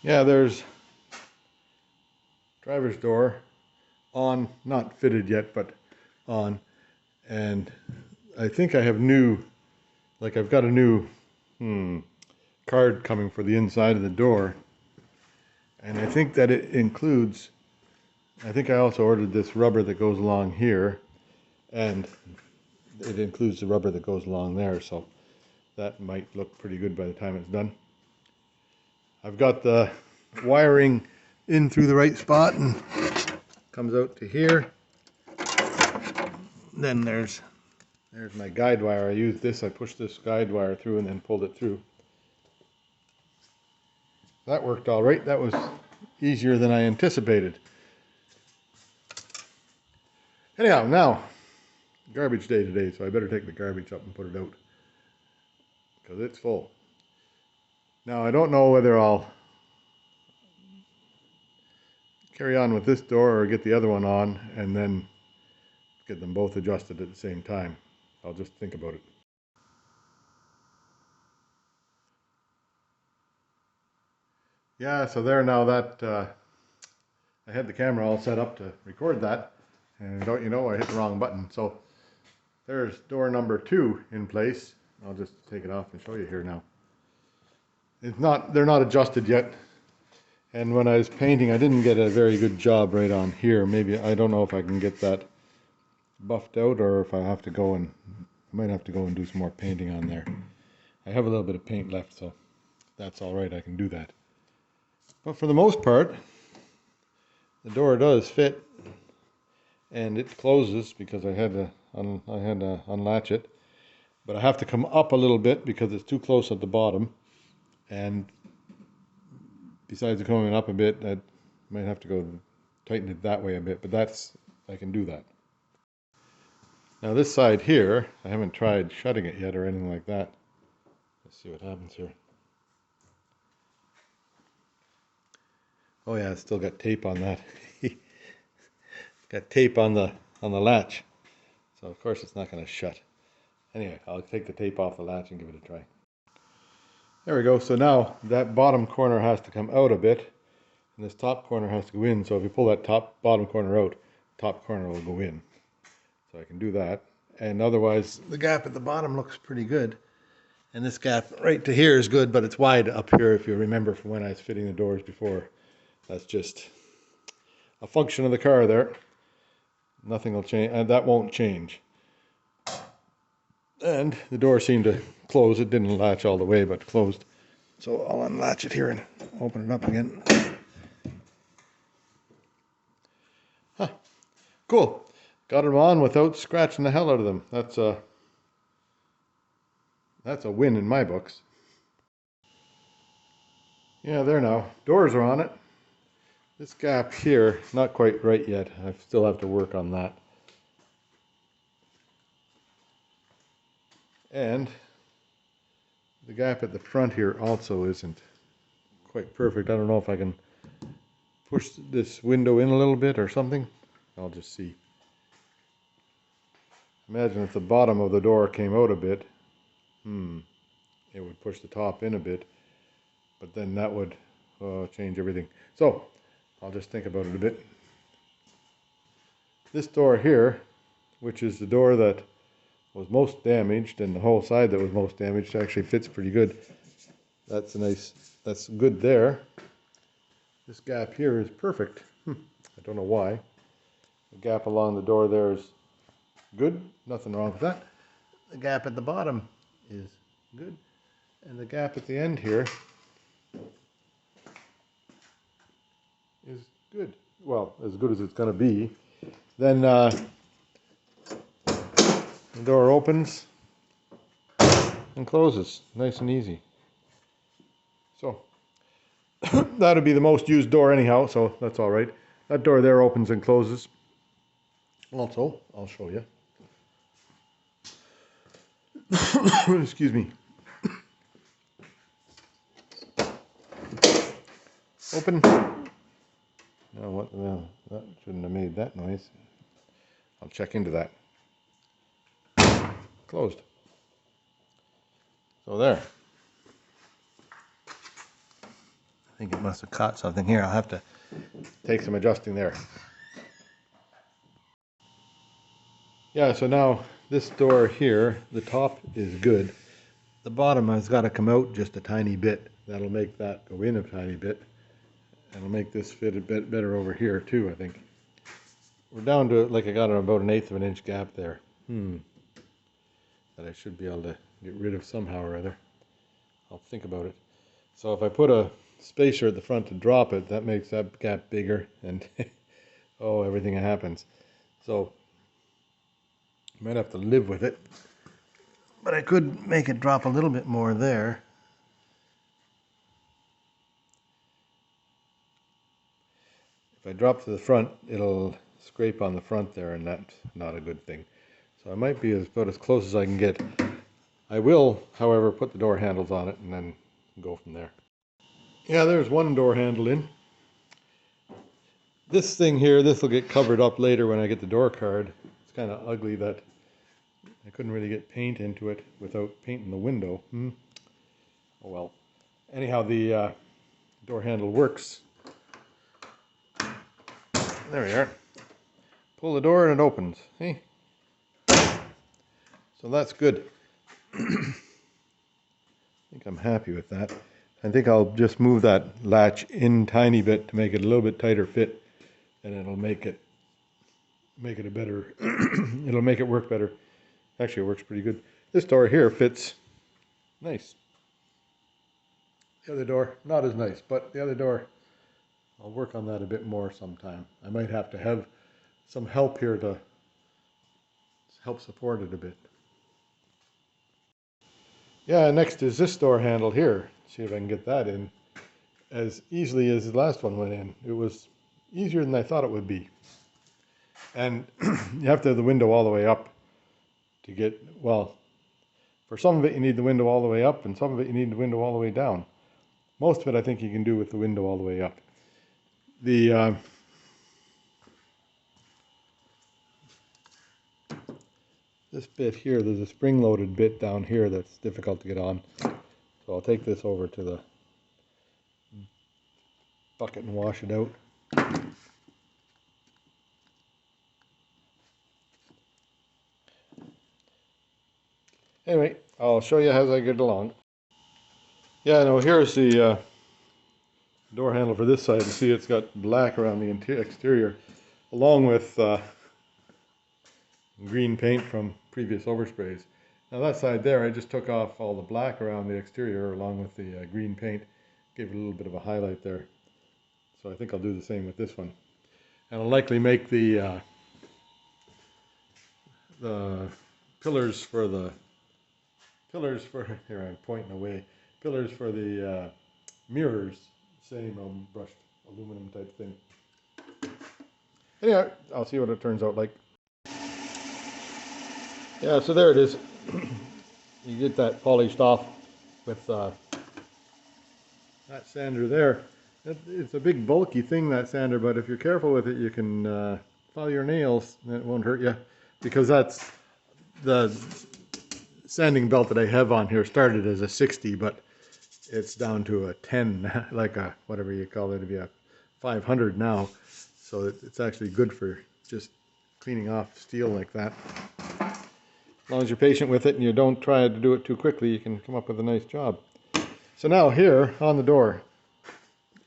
Yeah, there's driver's door on, not fitted yet, but on. And I think I have I've got a new card coming for the inside of the door. And I think that it includes, I think I also ordered this rubber that goes along here. And it includes the rubber that goes along there. So that might look pretty good by the time it's done. I've got the wiring in through the right spot and comes out to here. Then there's my guide wire. I used this, I pushed this guide wire through and then pulled it through. That worked all right. That was easier than I anticipated. Anyhow, now, garbage day today, so I better take the garbage up and put it out. Because it's full. Now, I don't know whether I'll carry on with this door or get the other one on and then get them both adjusted at the same time. I'll just think about it. Yeah, so there now that I had the camera all set up to record that, and don't you know, I hit the wrong button. So there's door number 2 in place. I'll just take it off and show you here now. They're not adjusted yet. And when I was painting, I didn't get a very good job right on here. Maybe, I don't know if I can get that buffed out or if I have to go and, I might have to go and do some more painting on there. I have a little bit of paint left, so that's all right, I can do that. But for the most part, the door does fit, and it closes because I had to unlatch it. But I have to come up a little bit because it's too close at the bottom. And besides coming up a bit, I might have to go tighten it that way a bit. But I can do that. Now this side here, I haven't tried shutting it yet or anything like that. Let's see what happens here. Oh yeah, it's still got tape on that. It's got tape on the latch. So of course it's not going to shut. Anyway, I'll take the tape off the latch and give it a try. There we go. So now that bottom corner has to come out a bit, and this top corner has to go in. So if you pull that bottom corner out, top corner will go in. So I can do that. And otherwise, the gap at the bottom looks pretty good. And this gap right to here is good, but it's wide up here if you remember from when I was fitting the doors before. That's just a function of the car there. Nothing will change, and that won't change. And the door seemed to close. It didn't latch all the way, but closed. So I'll unlatch it here and open it up again. Huh. Cool. Got them on without scratching the hell out of them. That's a win in my books. Yeah, there now. Doors are on it. This gap here, not quite right yet. I still have to work on that. And the gap at the front here also isn't quite perfect. I don't know if I can push this window in a little bit or something. I'll just see. Imagine if the bottom of the door came out a bit. It would push the top in a bit, but then that would change everything. So I'll just think about it a bit. This door here, which is the door that was most damaged, and the whole side that was most damaged, actually fits pretty good. That's good there. This gap here is perfect. I don't know why. The gap along the door there is good, nothing wrong with that. The gap at the bottom is good, and the gap at the end here is good. Well, as good as it's going to be. Then the door opens and closes, nice and easy. So that would be the most used door anyhow, so that's all right. That door there opens and closes. Also, I'll show you. Excuse me. Open. Now what? Well, that shouldn't have made that noise. I'll check into that. Closed. So there. I think it must have caught something here. I'll have to take some adjusting there. Yeah, so now this door here, the top is good. The bottom has got to come out just a tiny bit. That'll make that go in a tiny bit. And it'll make this fit a bit better over here too, I think. We're down to, like, I got about 1/8 of an inch gap there. That I should be able to get rid of somehow or other. I'll think about it. So if I put a spacer at the front to drop it, that makes that gap bigger, and oh, everything happens. So I might have to live with it. But I could make it drop a little bit more there. If I drop to the front, it'll scrape on the front there, and that's not a good thing. So I might be about as close as I can get. I will, however, put the door handles on it and then go from there. Yeah, there's one door handle in. This thing here, this will get covered up later when I get the door card. It's kind of ugly that I couldn't really get paint into it without painting the window. Oh well. Anyhow, the door handle works. There we are. Pull the door and it opens. Hey. So that's good. I think I'm happy with that. I think I'll just move that latch in tiny bit to make it a little bit tighter fit, and it'll make it a better it'll make it work better. Actually, it works pretty good. This door here fits nice. The other door, not as nice, but the other door, I'll work on that a bit more sometime. I might have to have some help here to help support it a bit. Yeah, next is this door handle here. See if I can get that in as easily as the last one went in. It was easier than I thought it would be. And you have to have the window all the way up to get, well, for some of it you need the window all the way up, and some of it you need the window all the way down. Most of it I think you can do with the window all the way up. This bit here, there's a spring-loaded bit down here that's difficult to get on. So I'll take this over to the bucket and wash it out. Anyway, I'll show you as I get along. Yeah, no, here's the door handle for this side. You see it's got black around the exterior, along with green paint from previous oversprays. Now that side there, I just took off all the black around the exterior along with the green paint, gave it a little bit of a highlight there. So I think I'll do the same with this one. And I'll likely make the pillars for here I'm pointing away, pillars for the mirrors same brushed aluminum type thing. Anyway, I'll see what it turns out like. Yeah, so there it is. You get that polished off with that sander there. It's a big bulky thing, that sander, but if you're careful with it, you can file your nails and it won't hurt you, because that's the sanding belt that I have on here started as a 60, but it's down to a 10, like a, whatever you call it, to be a 500 now. So it's actually good for just cleaning off steel like that. As long as you're patient with it and you don't try to do it too quickly, you can come up with a nice job. So now here on the door,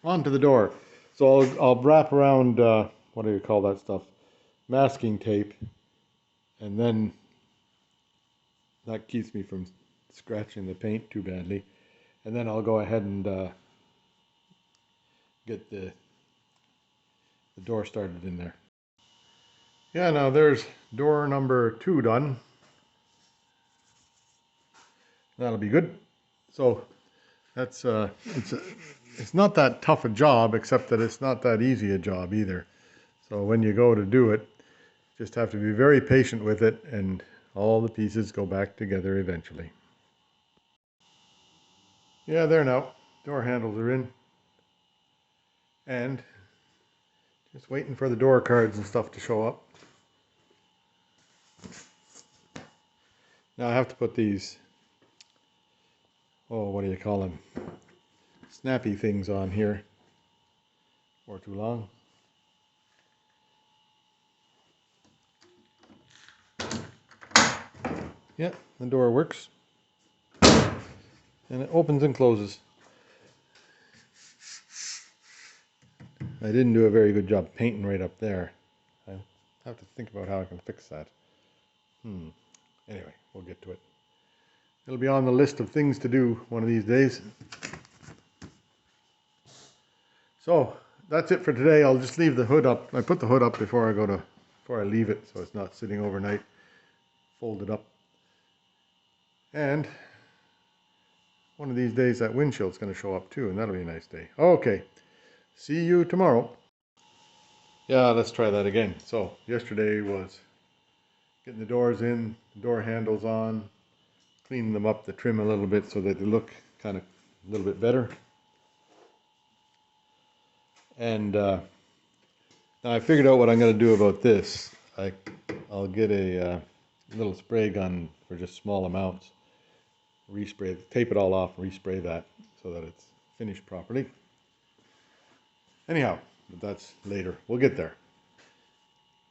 onto the door. So I'll wrap around, what do you call that stuff? Masking tape. And then that keeps me from scratching the paint too badly. And then I'll go ahead and get the door started in there. Yeah, now there's door number 2 done. That'll be good. So that's it's not that tough a job, except that it's not that easy a job either. So when you go to do it, just have to be very patient with it, and all the pieces go back together eventually. Yeah, there now. Door handles are in. And just waiting for the door cards and stuff to show up. Now I have to put these, oh, what do you call them? Snappy things on here. Or too long. Yeah, the door works. And it opens and closes. I didn't do a very good job painting right up there. I have to think about how I can fix that. Anyway, we'll get to it. It'll be on the list of things to do one of these days. So that's it for today. I'll just leave the hood up. I put the hood up before I leave it, so it's not sitting overnight. Fold it up. And one of these days that windshield's going to show up too, and that'll be a nice day. Okay, see you tomorrow. Yeah, let's try that again. So yesterday was getting the doors in, the door handles on, cleaning them up, the trim a little bit so that they look kind of a little bit better. And now I figured out what I'm going to do about this. I'll get a little spray gun for just small amounts. Respray, tape it all off, respray that so that it's finished properly. Anyhow, but that's later. We'll get there.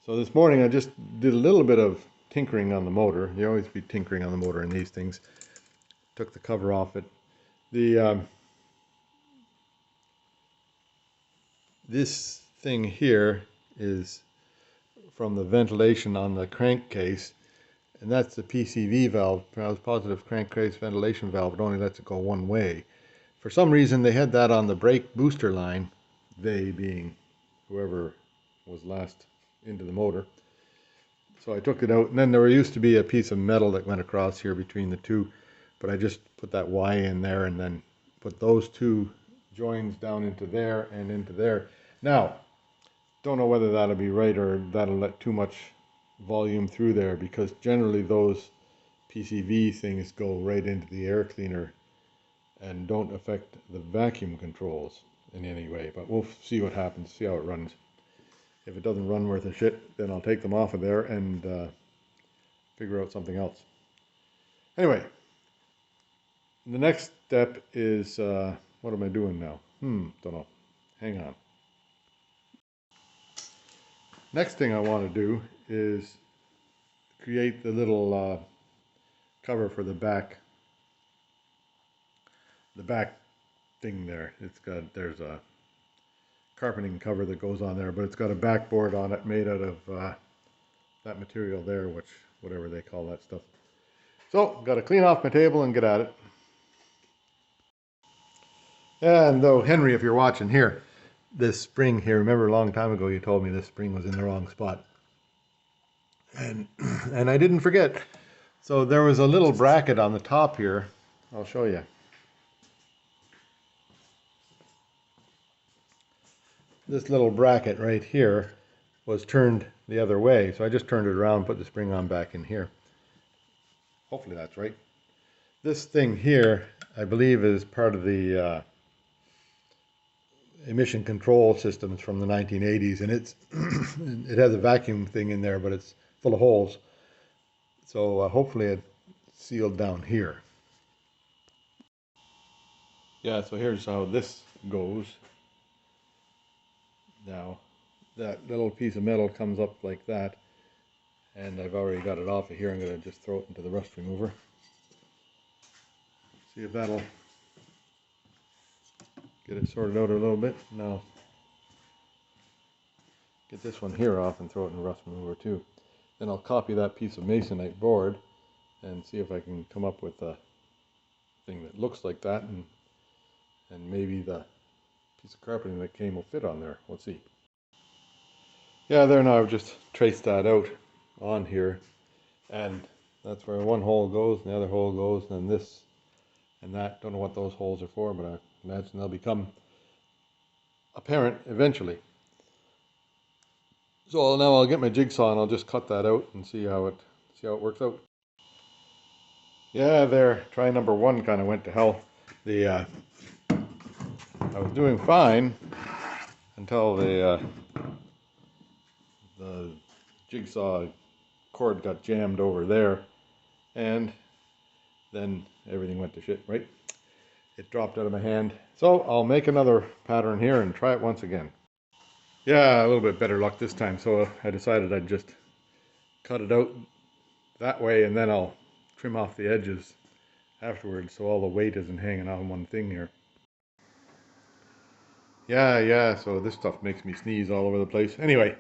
So this morning I just did a little bit of tinkering on the motor. You always be tinkering on the motor in these things. Took the cover off it. This thing here is from the ventilation on the crankcase, and that's the PCV valve, positive crankcase ventilation valve. It only lets it go one way. For some reason they had that on the brake booster line, they being whoever was last into the motor. So I took it out, and then there used to be a piece of metal that went across here between the two, but I just put that Y in there and then put those two joins down into there and into there. Now, don't know whether that'll be right or that'll let too much volume through there, because generally those PCV things go right into the air cleaner and don't affect the vacuum controls in any way. But we'll see what happens, see how it runs. If it doesn't run worth a shit, then I'll take them off of there and figure out something else. Anyway, the next step is, what am I doing now? Don't know. Hang on. Next thing I want to do is create the little cover for the back thing there. There's a carpeting cover that goes on there, but it's got a backboard on it made out of that material there, whatever they call that stuff. So, got to clean off my table and get at it. And though, Henry, if you're watching here, this spring here, remember a long time ago you told me this spring was in the wrong spot. And I didn't forget. So there was a little bracket on the top here. I'll show you. this little bracket right here was turned the other way. So I just turned it around, put the spring on back in here. Hopefully that's right. This thing here, I believe, is part of the emission control systems from the 1980s, and it has a vacuum thing in there, but it's full of holes. So hopefully it's sealed down here. Yeah, so here's how this goes. Now, that little piece of metal comes up like that, and I've already got it off of here. I'm going to just throw it into the rust remover. See if that'll get it sorted out a little bit. Now, get this one here off and throw it in the rust remover too. Then I'll copy that piece of masonite board and see if I can come up with a thing that looks like that, and maybe the piece of carpeting that came will fit on there. We'll see. Yeah, there now I've just traced that out on here, and that's where one hole goes and the other hole goes, and then this and that. Don't know what those holes are for, but I imagine they'll become apparent eventually. So now I'll get my jigsaw and I'll just cut that out and see how it works out. Yeah, there, try number one kind of went to hell. I was doing fine until the jigsaw cord got jammed over there, and then everything went to shit, right? It dropped out of my hand. So I'll make another pattern here and try it once again. Yeah, a little bit better luck this time. So I decided I'd just cut it out that way, and then I'll trim off the edges afterwards so all the weight isn't hanging on one thing here. Yeah, so this stuff makes me sneeze all over the place. Anyway,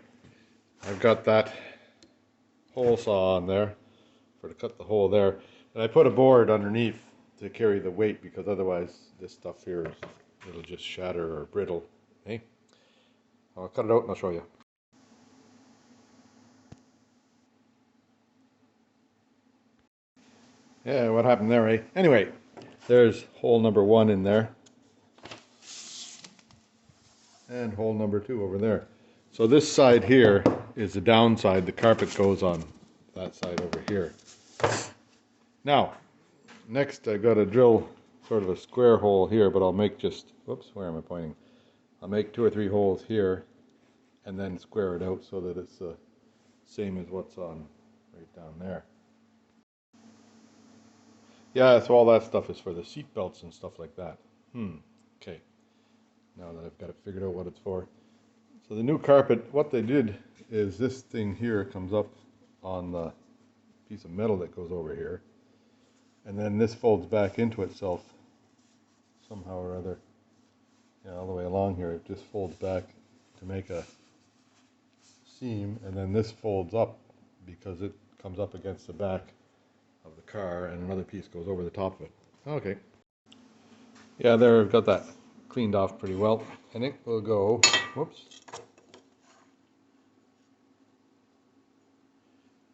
I've got that hole saw on there to cut the hole there. And I put a board underneath to carry the weight, because otherwise this stuff here, it'll just shatter or brittle. Okay? I'll cut it out and I'll show you. Yeah, what happened there, eh? Anyway, there's hole number one in there. And hole number two over there. So this side here is the downside. The carpet goes on that side over here. Now, next I've got to drill sort of a square hole here, but I'll make just, whoops, where am I pointing? I'll make 2 or 3 holes here and then square it out so that it's the same as what's on right down there. Yeah, so all that stuff is for the seat belts and stuff like that. Okay. Now that I've got it figured out what it's for. So the new carpet, what they did is this thing here comes up on the piece of metal that goes over here, and then this folds back into itself somehow or other. Yeah, all the way along here it just folds back to make a seam, and then this folds up because it comes up against the back of the car, and another piece goes over the top of it. Okay. Yeah, there, I've got that cleaned off pretty well, and it will go, whoops,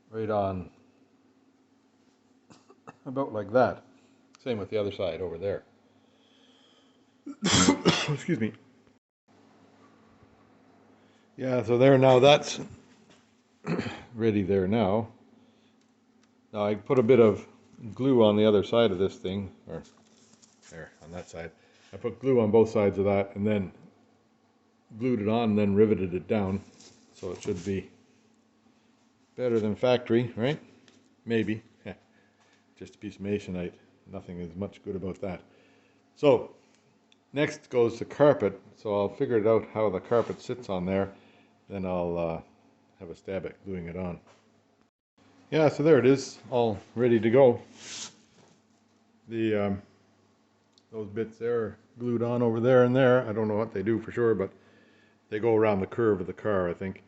right on about like that. Same with the other side over there. Excuse me. Yeah, so there now, that's ready there now. Now I put a bit of glue on the other side of this thing, or there on that side. I put glue on both sides of that and then glued it on and then riveted it down. So it should be better than factory, right? Maybe. Just a piece of masonite. Nothing is much good about that. So next goes the carpet. So I'll figure it out how the carpet sits on there. Then I'll have a stab at gluing it on. Yeah, so there it is, all ready to go. The those bits there are glued on over there and there. I don't know what they do for sure, but they go around the curve of the car, I think.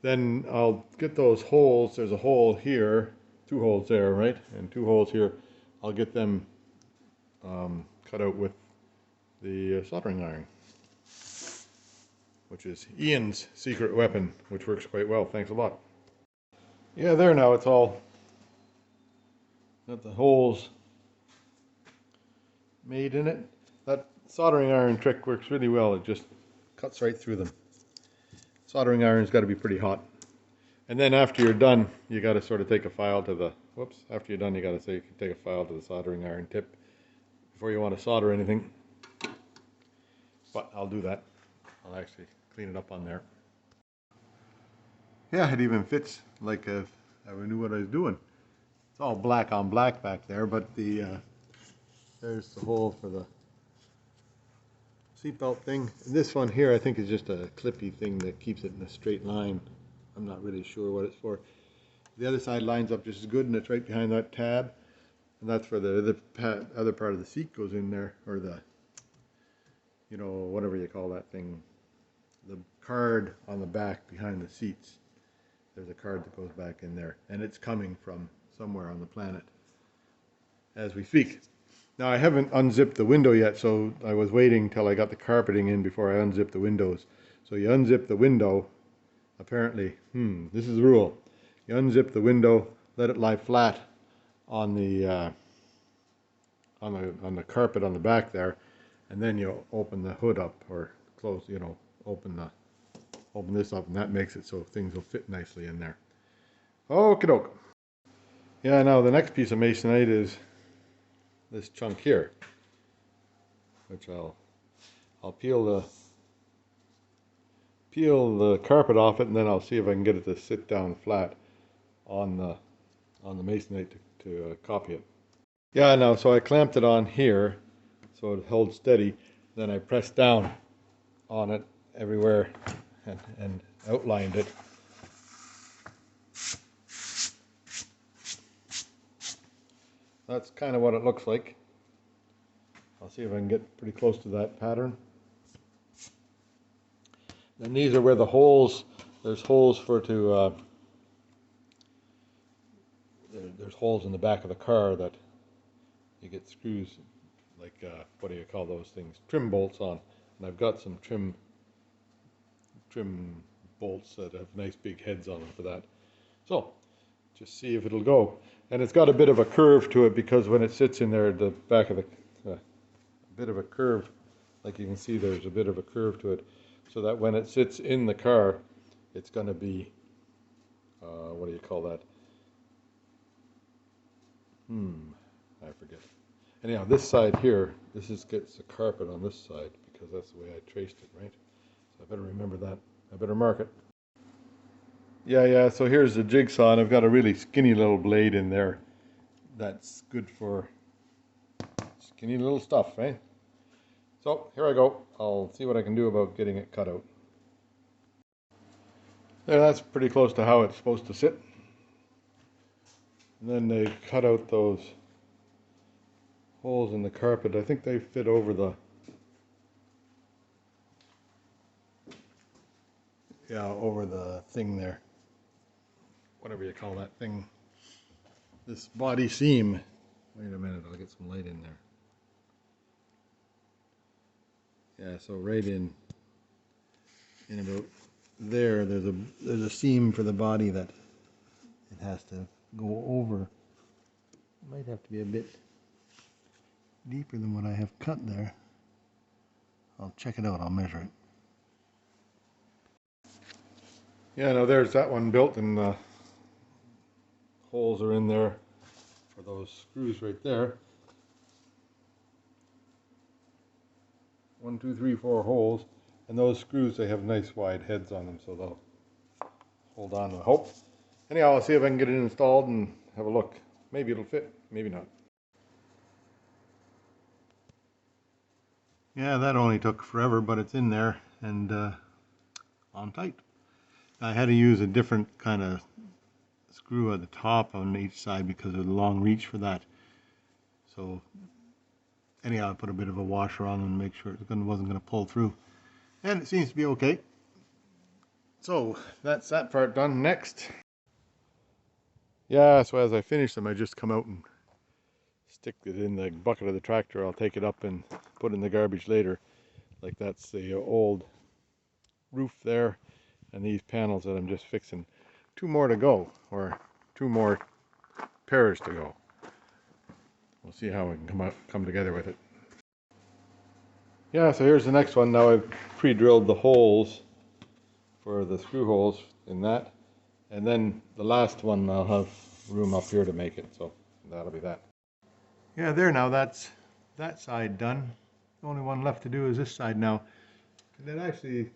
Then I'll get those holes. There's a hole here, 2 holes there, right? And 2 holes here. I'll get them cut out with the soldering iron, which is Ian's secret weapon, which works quite well. Thanks a lot. Yeah, there now, it's all got the holes made in it. That soldering iron trick works really well. It just cuts right through them. soldering iron's got to be pretty hot. And then after you're done, you got to sort of take a file to the, after you're done you got to say you can take a file to the soldering iron tip before you want to solder anything. But I'll do that. I'll actually clean it up on there. Yeah, it even fits like if I knew what I was doing. It's all black on black back there, but there's the hole for the seatbelt thing. And this one here I think is just a clippy thing that keeps it in a straight line. I'm not really sure what it's for. The other side lines up just as good, and it's right behind that tab. And that's where the other part of the seat goes in there, or the, you know, whatever you call that thing. The card on the back behind the seats. There's a card that goes back in there, and it's coming from somewhere on the planet as we speak. Now I haven't unzipped the window yet, so I was waiting till I got the carpeting in before I unzipped the windows. So you unzip the window, apparently, this is the rule. You unzip the window, let it lie flat on the carpet on the back there, and then you open the hood up, or close, you know, open this up, and that makes it so things will fit nicely in there. Okie doke. Yeah, now the next piece of masonite is this chunk here, which I'll peel the carpet off it, and then I'll see if I can get it to sit down flat on the masonite to copy it. Yeah, now so I clamped it on here so it holds steady. Then I pressed down on it everywhere and outlined it. That's kind of what it looks like. I'll see if I can get pretty close to that pattern. And these are where the holes, there's holes there's holes in the back of the car that you get screws, like, what do you call those things? Trim bolts on. And I've got some trim bolts that have nice big heads on them for that. So, just see if it'll go. And it's got a bit of a curve to it because when it sits in there, the back of the, a bit of a curve, like you can see there's a bit of a curve to it, so that when it sits in the car, it's going to be, what do you call that? I forget. Anyhow, this side here, gets the carpet on this side because that's the way I traced it, right? So I better remember that. I better mark it. Yeah, so here's the jigsaw, and I've got a really skinny little blade in there. That's good for skinny little stuff, right? So here I go. I'll see what I can do about getting it cut out. There, that's pretty close to how it's supposed to sit. And then they cut out those holes in the carpet. I think they fit over the, over the thing there. Whatever you call that thing. This body seam. Wait a minute, I'll get some light in there. Yeah, so right in about there, there's a seam for the body that it has to go over. It might have to be a bit deeper than what I have cut there. I'll check it out, I'll measure it. Yeah, no, there's that one built, and the holes are in there for those screws right there. 1, 2, 3, 4 holes, and those screws, they have nice wide heads on them, so they'll hold on, I hope. Anyhow, I'll see if I can get it installed and have a look. Maybe it'll fit, maybe not. Yeah, that only took forever, but it's in there and on tight. I had to use a different kind of screw at the top on each side because of the long reach for that. So anyhow, I put a bit of a washer on and make sure it wasn't going to pull through. And it seems to be okay. So that's that part done. Next. Yeah, so as I finish them, I just come out and stick it in the bucket of the tractor. I'll take it up and put it in the garbage later. Like that's the old roof there, and these panels that I'm just fixing. 2 more to go, or 2 more pairs to go. We'll see how we can come together with it. Yeah, so here's the next one. Now I've pre-drilled the holes for the screw holes in that. And then the last one I'll have room up here to make it, so that'll be that. Yeah, there now, that's that side done. The only one left to do is this side now. And it actually,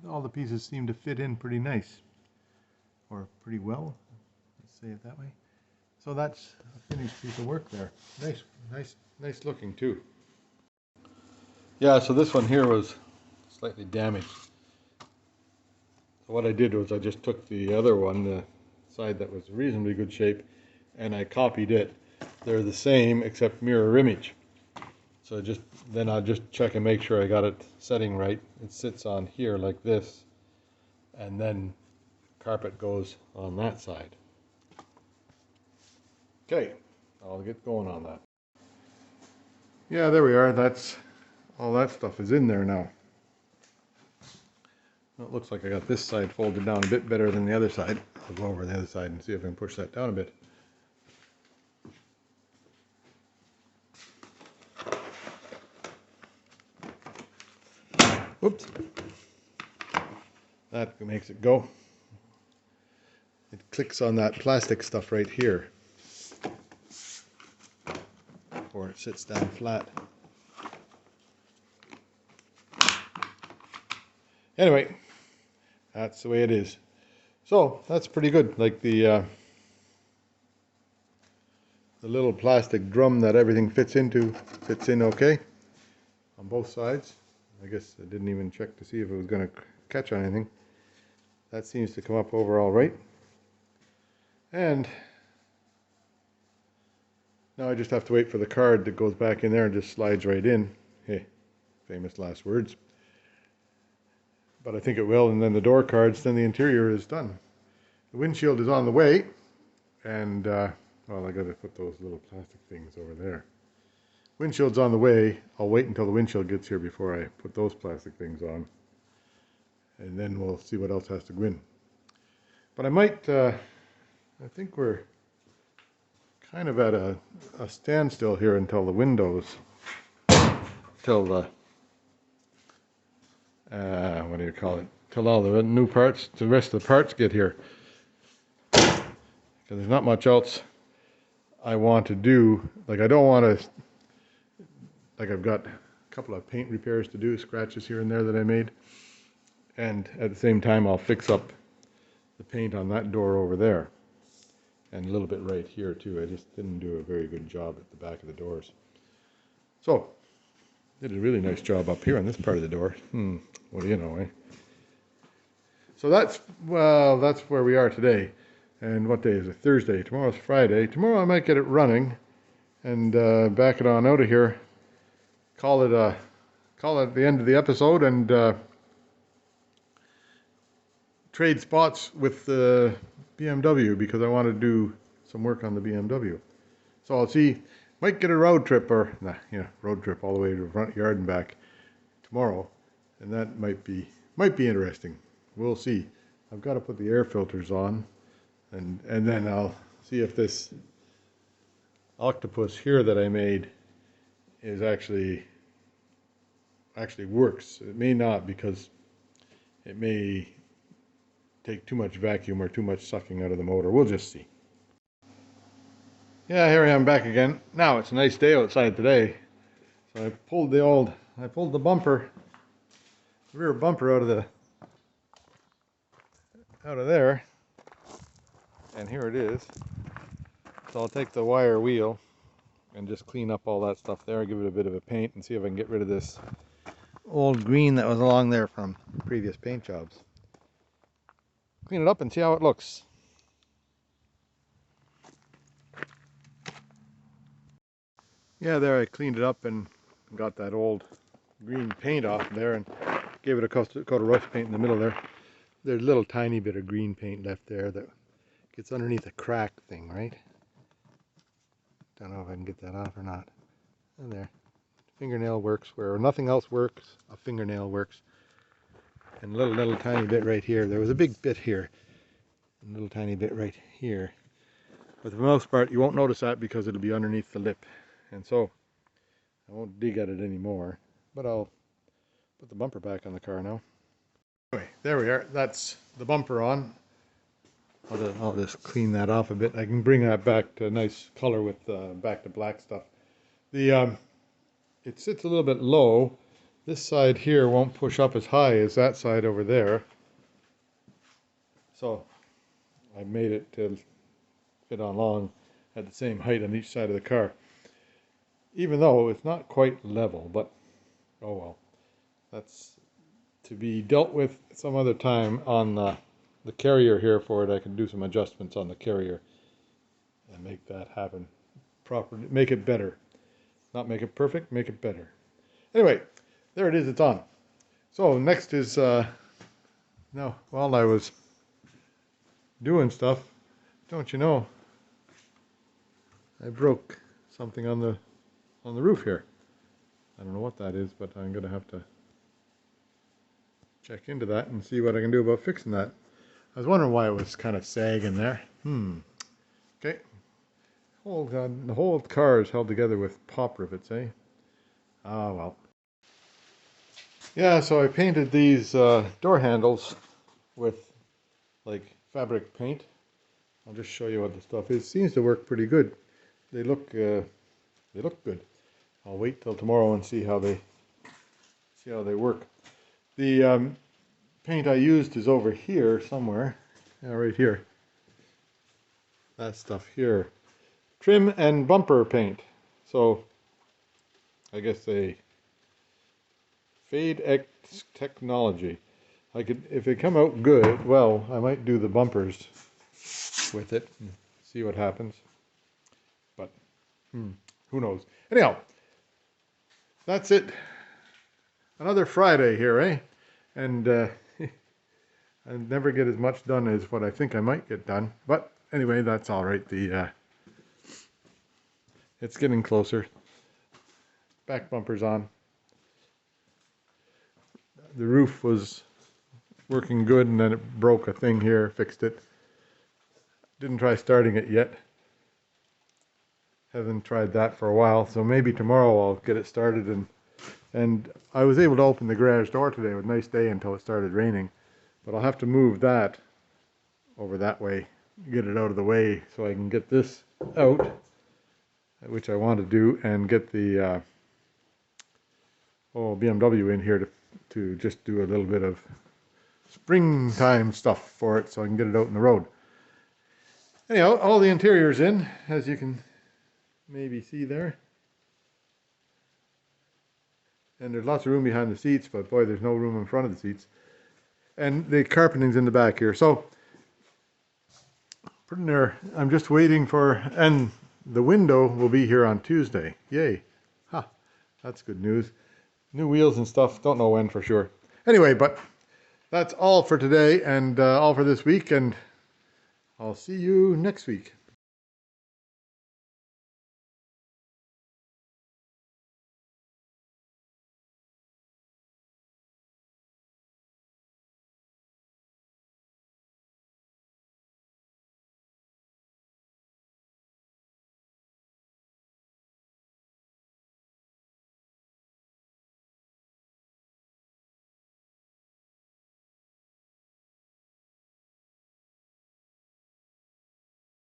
all the pieces seem to fit in pretty nice. Or pretty well, let's say it that way. So that's a finished piece of work there. Nice looking too. Yeah, so this one here was slightly damaged. So what I did was I just took the other one, the side that was reasonably good shape, and I copied it. They're the same except mirror image. So then I'll just check and make sure I got it setting right. It sits on here like this, and then carpet goes on that side. Okay, I'll get going on that. Yeah, there we are. That's all that stuff is in there now. Well, it looks like I got this side folded down a bit better than the other side. I'll go over the other side and see if I can push that down a bit. Whoops. That makes it go. It clicks on that plastic stuff right here, or it sits down flat. Anyway, that's the way it is. So that's pretty good. Like the little plastic drum that everything fits in okay on both sides. I guess I didn't even check to see if it was going to catch on anything. That seems to come up over all right. And now I just have to wait for the card that goes back in there and just slides right in. Hey, famous last words. But I think it will, and then the door cards, then the interior is done. The windshield is on the way, and well, I got to put those little plastic things over there. Windshield's on the way. I'll wait until the windshield gets here before I put those plastic things on, and then we'll see what else has to go in. But I might, I think we're kind of at a standstill here until the windows, till the what do you call it? Till all the new parts, the rest of the parts get here. Because there's not much else I want to do. Like I don't want to, like I've got a couple of paint repairs to do, scratches here and there that I made. And at the same time I'll fix up the paint on that door over there. And a little bit right here too. I just didn't do a very good job at the back of the doors. So, did a really nice job up here on this part of the door. What do you know, eh? So that's where we are today. And what day is it? Thursday. Tomorrow's Friday. Tomorrow I might get it running and back it on out of here. Call it the end of the episode and trade spots with the BMW because I want to do some work on the BMW. So I'll see. Might get a road trip road trip all the way to the front yard and back tomorrow, and that might be interesting. We'll see. I've got to put the air filters on, and then I'll see if this octopus here that I made is actually works. It may not, because it may take too much vacuum or too much sucking out of the motor. We'll just see. Yeah, here I am back again. Now it's a nice day outside today. So I pulled the bumper, rear bumper out of there. And here it is. So I'll take the wire wheel and just clean up all that stuff there, give it a bit of a paint and see if I can get rid of this old green that was along there from previous paint jobs. Clean it up and see how it looks. Yeah, there I cleaned it up and got that old green paint off there and gave it a coat of rust paint in the middle there. There's a little tiny bit of green paint left there that gets underneath the crack thing, right? Don't know if I can get that off or not. And there. Fingernail works where nothing else works. A fingernail works. And a little tiny bit right here. There was a big bit here. And a little tiny bit right here. But for the most part, you won't notice that because it'll be underneath the lip. And so, I won't dig at it anymore, but I'll put the bumper back on the car now. Anyway, there we are. That's the bumper on. I'll just clean that off a bit. I can bring that back to a nice color with back to black stuff. The it sits a little bit low. This side here won't push up as high as that side over there. So I made it to fit on long at the same height on each side of the car. Even though it's not quite level, but oh well. That's to be dealt with some other time on the carrier here for it. I can do some adjustments on the carrier and make that happen properly, make it better. Not make it perfect, make it better. Anyway, there it is, it's on. So next is, now while I was doing stuff, don't you know, I broke something on the roof here. I don't know what that is, but I'm going to have to check into that and see what I can do about fixing that. I was wondering why it was kind of sagging there. Okay. The whole car is held together with pop rivets, eh? Ah, well. Yeah, so I painted these door handles with like fabric paint. I'll just show you what the stuff is. It seems to work pretty good. They look good. I'll wait till tomorrow and see how they work. The paint I used is over here somewhere. Yeah, right here. That stuff here. Trim and bumper paint. So I guess a Fade X technology. I could, if it come out good, well, I might do the bumpers with it and see what happens. But who knows? Anyhow, that's it. Another Friday here, eh? And I never get as much done as what I think I might get done. But anyway, that's all right. It's getting closer. Back bumper's on. The roof was working good, and then it broke a thing here. Fixed it. Didn't try starting it yet. Haven't tried that for a while, so maybe tomorrow I'll get it started. And I was able to open the garage door today. It was a nice day until it started raining. But I'll have to move that over that way, get it out of the way so I can get this out, which I want to do, and get the BMW in here to just do a little bit of springtime stuff for it so I can get it out in the road. Anyhow, all the interior's in, as you can maybe see there. And there's lots of room behind the seats, but boy, there's no room in front of the seats. And the carpeting's in the back here. So, put in there, I'm just waiting for, and the window will be here on Tuesday. Yay. Ha, that's good news. New wheels and stuff, don't know when for sure. Anyway, but that's all for today and all for this week, and I'll see you next week.